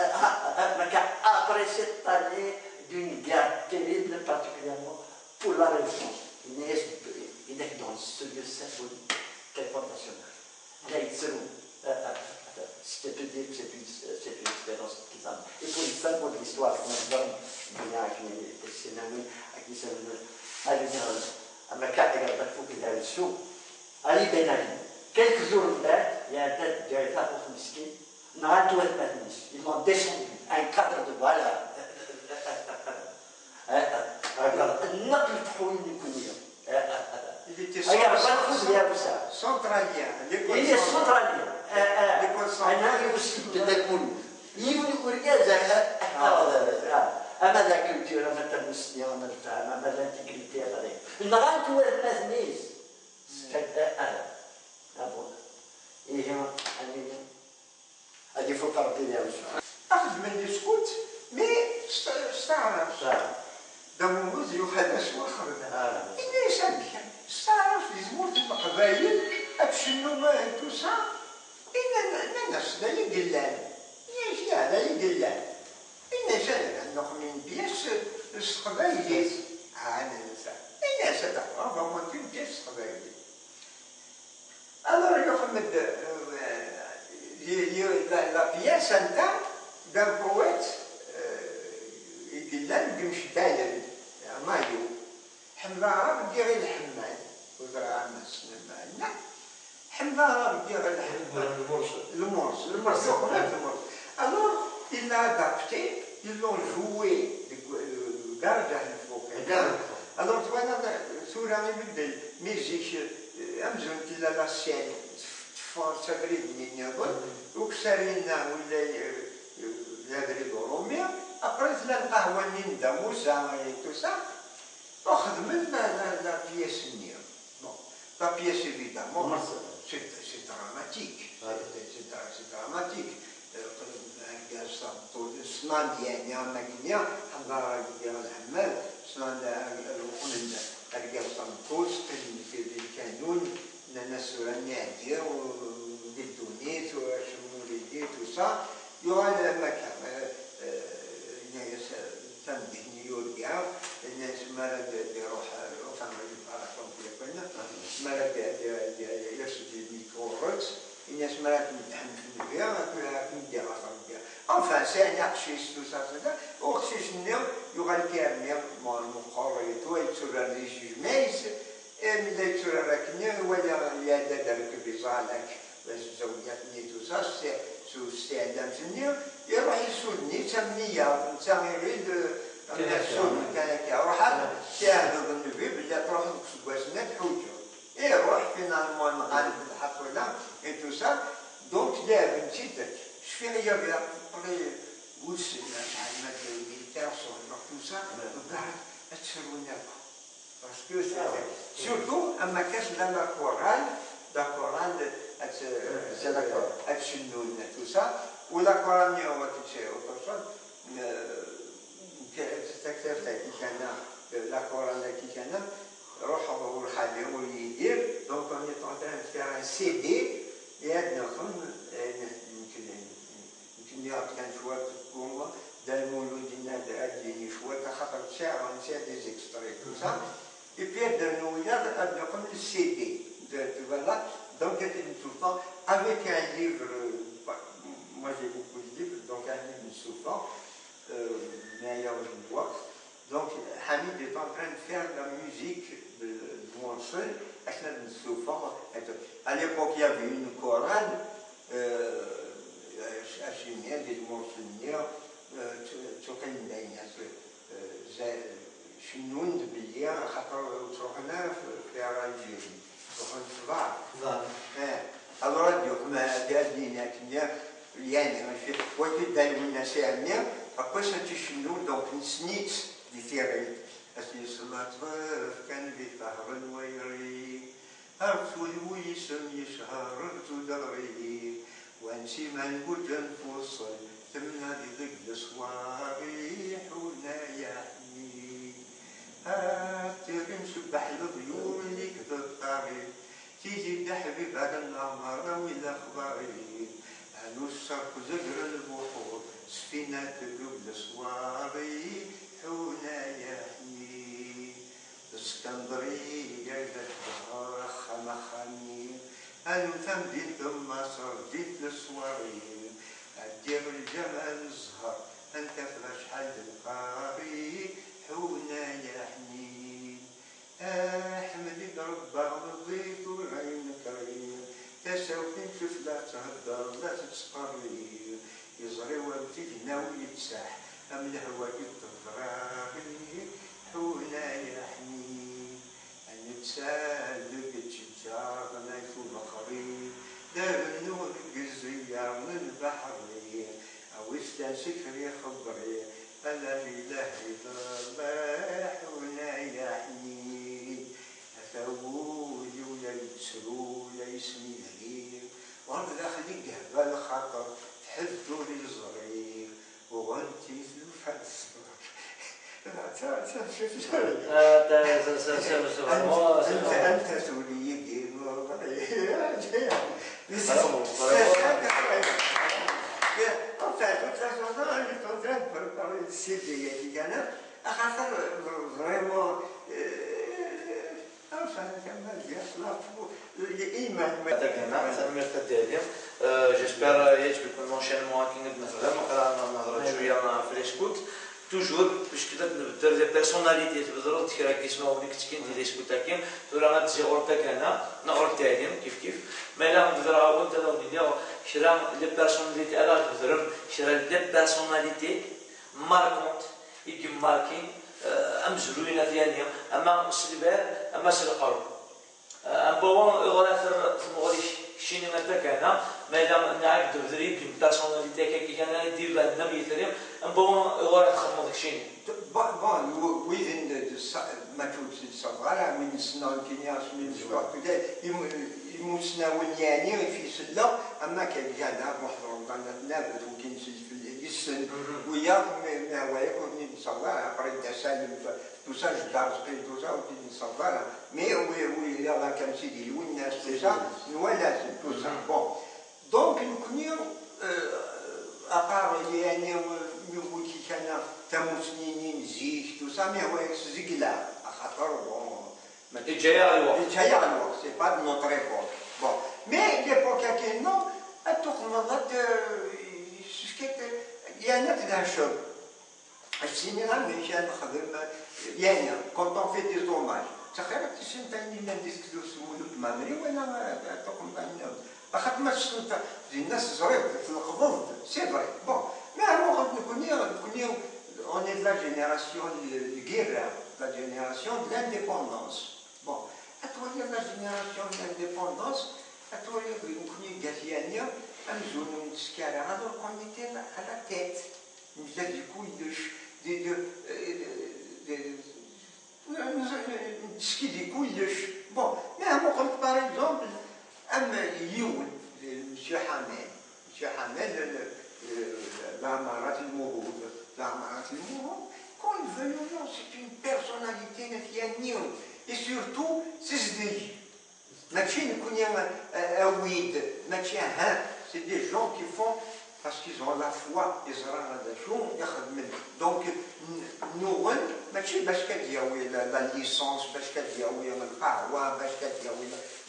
après cette année d'une guerre terrible, particulièrement pour la région, il n'est dans ce lieu symbolique, territoire national. C'est une expérience qui s'en... Et pour l'histoire, pour l'histoire, on a donné Ali Ben Ali. Quelques jours après, il y a un tête de l'État pour Miskin. Ils l'ont descendu. Un cadre de balle. النقل تحول لكونية. Il était هيا بنخذ يا بوسع. centralien. هي السنترالية. أنا يوسف تكون يبني أورجازا. أما ذاك الجيران مثل مسلم أما الفهم أما ذاك الجريتي هذا. النغان تقول الناس نيس. أنا أبونا. إيه أنا هذه فكرة يا بوسع. أخذ من السكوت مي استعرف. دموز يخلص وخرنا. إني سبك استعرف يزموت القبائل أبشنو ما توسع. إن الناس لا يقلان. يجي هذا يقلان. إن شأن نخمن بيس القبائل عن الإنسان. الناس تعرف وممكن بيس القبائل. أنا يخمد la pièce d'un poète يقلان بمش بالل مايو حمارة بدير الحمال وزرع الناس نمالنا حمارة بدير الحمال المرسل alors il l'a adapté ils l'ont joué درجة الفوق alors tu vois سورة يبدل ميزيك أمزون كلا لا سين تفرد من يقول وكسرنا ولا يدري روميا أقرأت القهوة نيندا موسى توسا أخذ من لا بيس نير لا بيس évidemment c'est dramatique c'est dramatique سنان ديالي أنا كنيا حضر ديال الحمال سنان الوقن رجال صنطوس في الكانون الناس رانيا وديتونيت وشموليديت وصا يوان مكان تنبه نيويورك الناس مرض يروح فما يفرقون في كلنا مرض يرشد الميكروبات الناس مرض متحمل في البيئة كندير راسهم enfin c'est un artiste tout ça وقتاش النيو يغال كامل مقرر يتوالد الجميس ملي يتسرى كنيا ولا يادا دارك بزالك والزوجات نيتو ça سو استعدام النيو يروح يسودني تسمية نتا يريد السود كان كيروح تاهدو بالنبي بلي تروح تسكواسنا تحوجو يروح فينالمون نغالب الحق ولا ايتو سا دونك لا بنتيتك شفين هي بلا قلي وش شحال ما داير صور تو سا وكاع تسروناكو parce que surtout أما كاش la chorale c'est d'accord أتشنون tout ça ou la chorale نيو وتشي وتصل تكتب كي كان la chorale كي كان روح حالي ويدير donc on est en train de faire un CD et يمكن يعطي كان شوية تقوم دا المولود ينادى أديني شوية خاطر ساعة ونسى دي زيكستري tout ça et puis nous il y a comme le CD voilà donc tout le temps avec un livre moi j'ai beaucoup de livres donc un livre souvent meilleur je vois donc Hamid est en train de faire la musique de mon seul souvent à l'époque il y avait une chorale أشياء دي الموسيقى تقن بين شنون بلي خاطر تروحنا في الجيري تروحنا في الوغ راديو ما دارنا كنا يعني ماشي وكي داروا الناس عندنا باش تشنو دونك نسنيت ديفيرنت اسمي صلاه كان بفهر ويري عرفت ويسم يشهر تدري وانسي من وجن فصل ثمنا ذق صواري حونا يحمي ترم سبح الضيور اللي كتب طريق تيجي دحبي بعد النهار والاخباري عنو الشرق زجر البحور سفينة تقب صواري حونا يحمي اسكندرية البحر خمخمي أنا تمديت مصر ديت الصواري أدير الجمال الزهر أنت فلاش حد القاري حونا يا حنين أحمدك ربع رضيت والعين كريم تساوكين شوف لا تهدر لا تتسقري يزري وابتي ناوي يتساح أم الهوى التضراغي حونا يحمي نتسالق التجار نايفو بخري دار النور قزية من البحري أو استنسكري خبري ألا إله إلا الله حونا يحمي أثولي ولا يتسرو ولا يسمي هليل وأنا داخل قهبة الخطر تحدوا لي صغير وغنتي ثلث الصغر أنت سوري J'espère يعجبكم l'enchaînement كي مثلا وقرا نهضروا شويه في ليسكوت توجور باش كذا نبدل لي بيرسوناليتي تبدلوا تكرا كيسمعوا ليك تكين ديال ليسكوت كاين تورا غتجي غورتك انا نور التعليم كيف ما لا نقدر وانت لو ندير شرا لي بيرسوناليتي الا تضرب شرا لي بيرسوناليتي ماركونت يجي ماركين ام زروينه ثانيه اما السلبار اما القرب ام بون غير تمغريش شيني ماذا كان ما دام نعرف تدريب البيرسوناليتي كي كان يدير لنا مثلا ام بون غير تخمم داك الشيء بون ويزن ما توصل صغار من سنة كينياس من الوقت كذا يموسنا ونياني في سلة أما كان جانا محضر معنا نابت وكين في السن ويا ما هو يكون صغار قريت سالم توسا جدار سقيل توسا وكين صغار مي ويا كان سيدي والناس توسا ولا توسا بون دونك نكوني أقار يعني وكي كان تموسنين زيك توسا هو زيكلا خاطر بون جاي على الوقت جاي على الوقت سي با دو نوتر ايبوك بون مي ليبوك كاينو التخمضات سكيت يعني تدهشو السنين راني كان نخدم يعني كونت اون في دي زوماج تخيل تسنتني من ديسكلو سولو مامري وانا تخمض اخاطر ما تسنت الناس زريب في القبض سي فري بون مي هو نكوني on est de la génération de guerre, la génération de l'indépendance. Bon, à toi la génération de l'indépendance, à toi nous Gaziania, un zone scarade, on était à la tête. Nous avons des couilles des couilles de bon, mais à moi, par exemple, un Youn, M. Hamel, la Marat Mourou. Quand il veut, c'est une personnalité nationale. Et surtout, c'est ce délit. C'est des gens qui font parce qu'ils ont la foi. Donc, nous, la licence,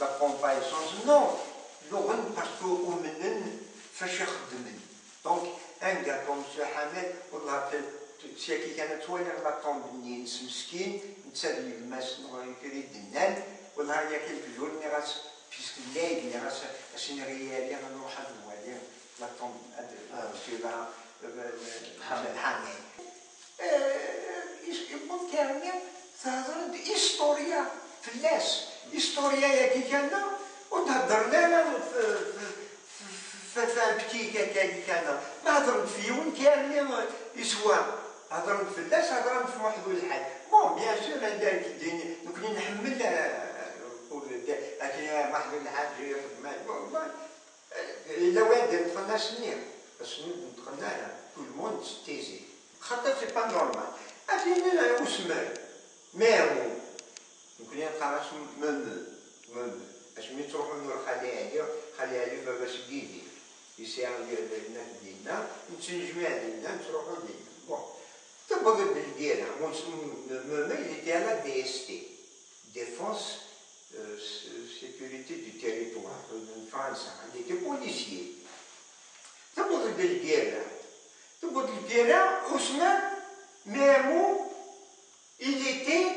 la pompe à essence, non. Nous, parce qu'on fait donc, un gars comme M. Hamel, والله كي كانت توالي غلاطون بنين مسكين نتسالي الماس نغير الدنان والله هي كي الجور اللي غاس بيسك الليل اللي غاس اشين ريالي غنروح هاد الوالي لاطون سيبا حامل يقول كامل تهضر هيستوريا فلاس هيستوريا يا كي كان وتهضر لنا فبكي كان ما هضرت فيه وين كان يسوى هضرت في الناس هضرت في واحد الحال بون بيان سور هذاك الدنيا نكون نحمل لكن واحد الحال جاي يخدم الا واد دخلنا سنين السنين دخلنا تو الموند تيزي خاطر سي با نورمال لكن وسمر مامو نكون نلقى راسو مم باش ملي تروحوا نور خلي عليه بابا سكيدي يسير الناس ديالنا نتسنجموا ديالنا نروحوا ديالنا بون تبغى بالديالنا مما يدي على دي اس تي ديفونس sécurité du territoire en France, il était policier. تبغى بالديالنا Ousmane Méhamou, il était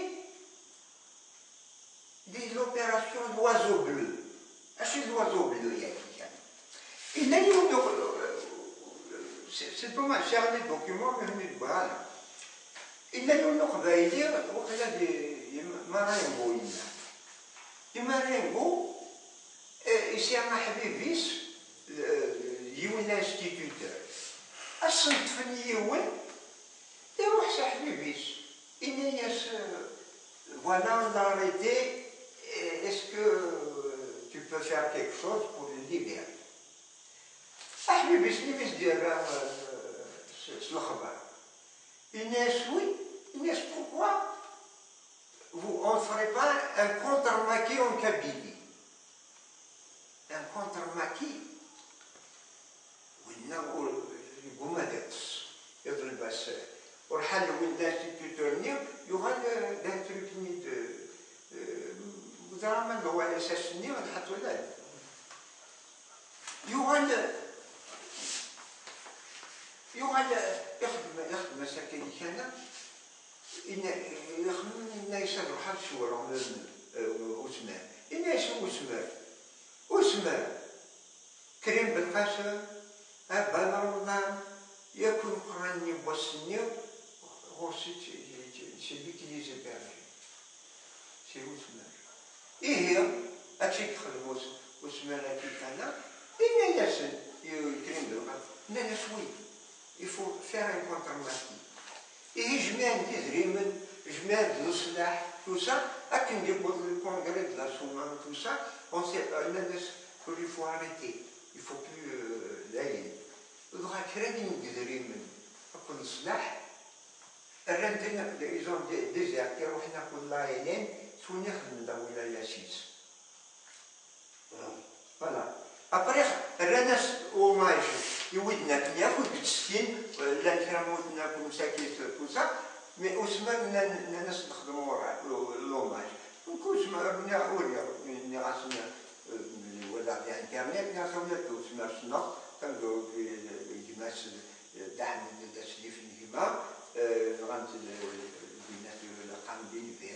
de l'opération l'oiseau bleu. C'est l'oiseau bleu, il y a quelqu'un. Il a eu c'est pas mal cher les documents, mais voilà. إلا لون قبايلي وقيلا مارينغو إلا دي مارينغو يسير حبيبيس يون انستيتوتور الصنف يون يروح سا حبيبيس إنياس voilà on a arrêté est-ce que tu peux faire quelque chose pour le libérer حبيبيس اللي دير الخبر Inès, oui. Inès, pourquoi on ne ferait pas un contre-maquis en Kabylie? Un contre-maquis? Oui, non, Goumadets, يضرب الساعة. والحل وين l'instituteur يغال d'un truc ni de وزرامن هو أساس ني ونحطوا له. يغال يخدم مساكن كان يخدم الناس يروح شورى وسمان الناس وسمان كريم بالقاسم بن رمضان يكون قراني بوسني غوسيت سيبيك لي زباغي سي وسمان هي هادشي كيخدم وسمان هادشي كان الناس كريم بالقاسم الناس وي il faut faire un contre-maquis. Et je mets un disrimen, je mets de l'oslah, tout ça, à qu'un dépôt le congrès de la Soumane, tout ça, on sait, il faut arrêter, il ne faut plus l'aller. Il faudra créer un disrimen, à qu'on l'oslah, ils ont déserté, on a pour la Hélène, souvenir de la Wilaya 6. Voilà. Après, الناس وماش يودنا ياخذ بالسكين لانكراموتنا كمساكيت كوسا مي وسمعنا الناس نخدموا لوماج نكون سمعنا اوريا من راسنا ولا على الانترنت ناخذ كوسما شنو كندو في جماعه دعم التسليف الهما غانت البنات القامدين في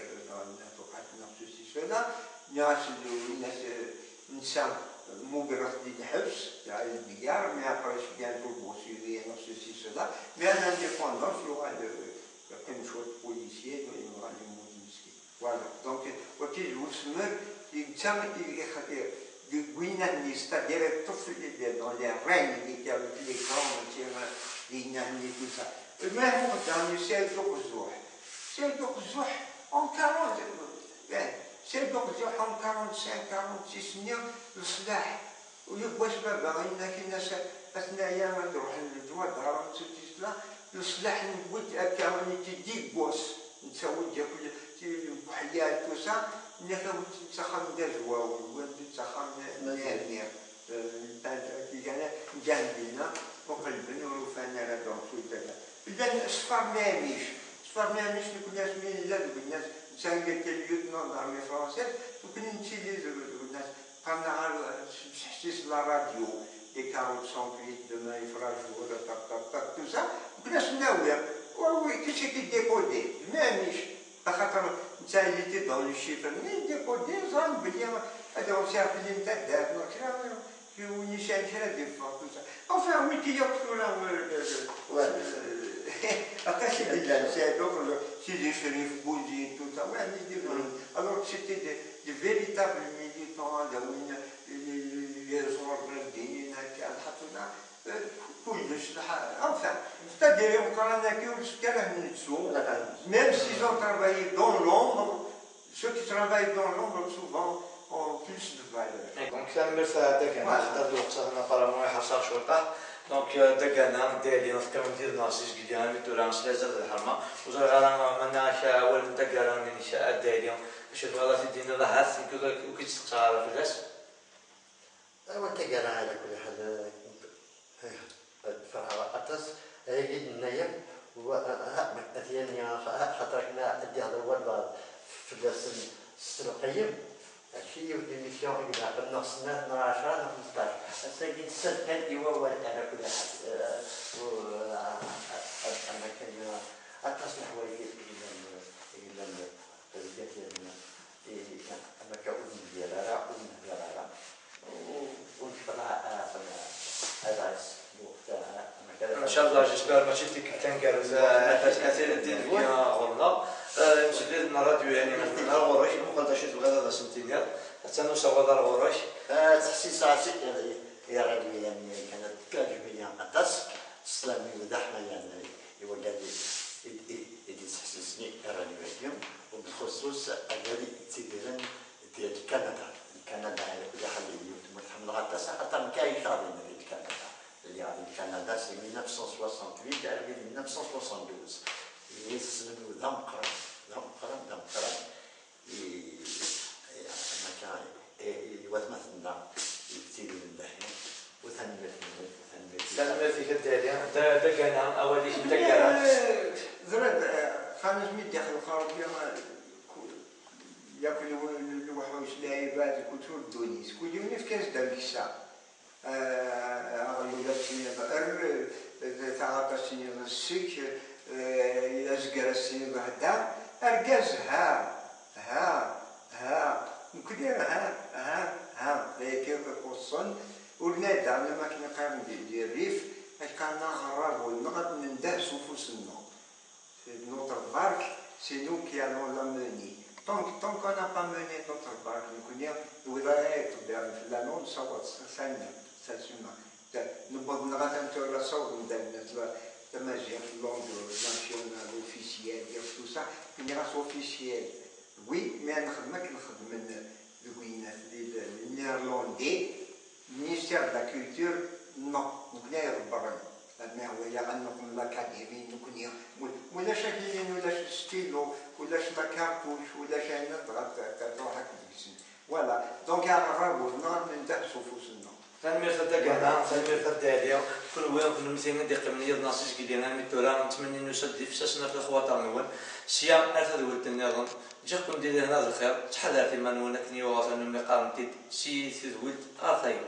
توقعت نفس الشيء ناس الناس نساء مقرص دي الحبس تاع الديار ما يعرفش بيان تو بوسيلي نفس الشيء cela mais en indépendance il y aura كان شويه بوليسيين وغادي يموت مسكين فوالا دونك وكي الوسمر يتسمى قوينا الناس ديال الطفل اللي دون لي رين اللي كانوا في لي كرون تيما دينا اللي توسا ما هو داني سيدوق الزوح اون 40 سيدوق الزوح اون 45 46 سنه الصلاح ويبواش ما باغينا كي الناس اثنايا ما تروح للجواد راه تسلا الصلاح نبوت هكا وني تدي بوس نسوي جاكل البحيات توسا نخاو نتسخن دجوا ونتسخن نير كي كان جنبنا وقلبنا وفانا لا دون سويتا اذا الصفار ما يميش الناس من لا الناس سانجا كاليوتنون دارمي فرونسيس وكنا نتيليزو الناس قامنا على تحسيس لا راديو دي 48 دما يفرجوا ولا طق تو سا كناش ناوية وي كيشي كيديكودي ماميش خاطر نتا اللي تي دون الشيفر مي ديكودي زعما بلي هذا هو سير اللي نتا دار كرا في ونيشان كرا دي فوق تو سا enfin وي كيقولوا لا أكاشي بالله سيدوك سي دي شريف بوزي تو سا وين يديروا alors c'était des véritables militants les ordres الدينيين كان حطونا كلش enfin c'est-à-dire يقولنا كيف كان نتسو même s'ils ont travaillé dans l'ombre ceux qui travaillent dans l'ombre souvent ont plus de valeur. Donc كمل هذاك انا حتى الوقت هنا قرا حصل شرطه دونك دقنا ديالي نفكر ندير ناصيش قدامي تورانس لازم الحرمه وزار غانا مناش اول دقنا من انشاء ديالي باش تبغى تدينا لهاس وكيتستقرا في الناس وتقرا على كل حال فرع أطس هي النيم وأتيني خاطرنا أدي هذا الوضع في السلقيم شيء يبدي ميسيون إذا قلنا سنة 12 15 الساكن السنة إيوا ولا على كل حال أنا كان أطس الحوايج إلى أنا كأذن ديالها ونشرع هذا الوقت أنا كذا ان شاء الله جيسبر ماشي تيك تنكر اثير الدين فيها غلنا مسجل لنا راديو يعني مثلا وراش مقدر شي الغدا سنتينير حتى نوصل دار وراش تحسيسات يا ربي يعني كانت تعجبني أتاس سلامي ودحمة يعني يوجد يدي تحسسني راني اليوم وبالخصوص أجري تديرن ديال كندا على كل حال اليوم تمرحم لها أتاس حتى مكاين شاطين ديال كندا اللي يعني كندا سي 1968 على 1972 يسلم ذمقرا يوثمثنا كثير من دحين وثنمت سلام فيك الدالية دقنا أولي دقنا زرد خامس ميدي أخي الخارج ياكلوا الوحوش لاعبات كتور دونيس كل يوم في كاس دم الساعة أغلب السنين بأر تعاطى السنين السك يزقر السنين بهدا أرجز ها مكدير ها لكن خصوصا ولنادى لما كنا قايمين ديال الريف كان غراب ونغد ننده سوفوسنا في نوتر بارك سي نو كي allons la mener tant qu'on n'a pas mené notre barque نكون الولايات في اللانون صوت ثانية سلسلة نبغى نغادر نتورا صوت ندير تماجيك لونغ ناسيونال اوفيسيال ديال تو سا نيغاس اوفيسيال وي مي نخدم دوين النيرلاندي ministère de la culture non نكون يغبرن ما هو يا غنقول لاكاديمي نكون ولا شاكين ولا ستيلو ولا لاكارتوش ولا شي نضغط تروح هكا فوالا دونك يا غرابو ندحسو فوسنا تنمير خدقنا تنمير خداليا كل وين كل مثلا ديق من يد ناصيش قلنا ميتورا نتمنى نسد في فساسنا في الخواطر نول سيا ارتد ولد النظام جاكم دير هنا الخير تحضر في ما نولك نيو غاسن ملي قارنتي سي ولد ارثايو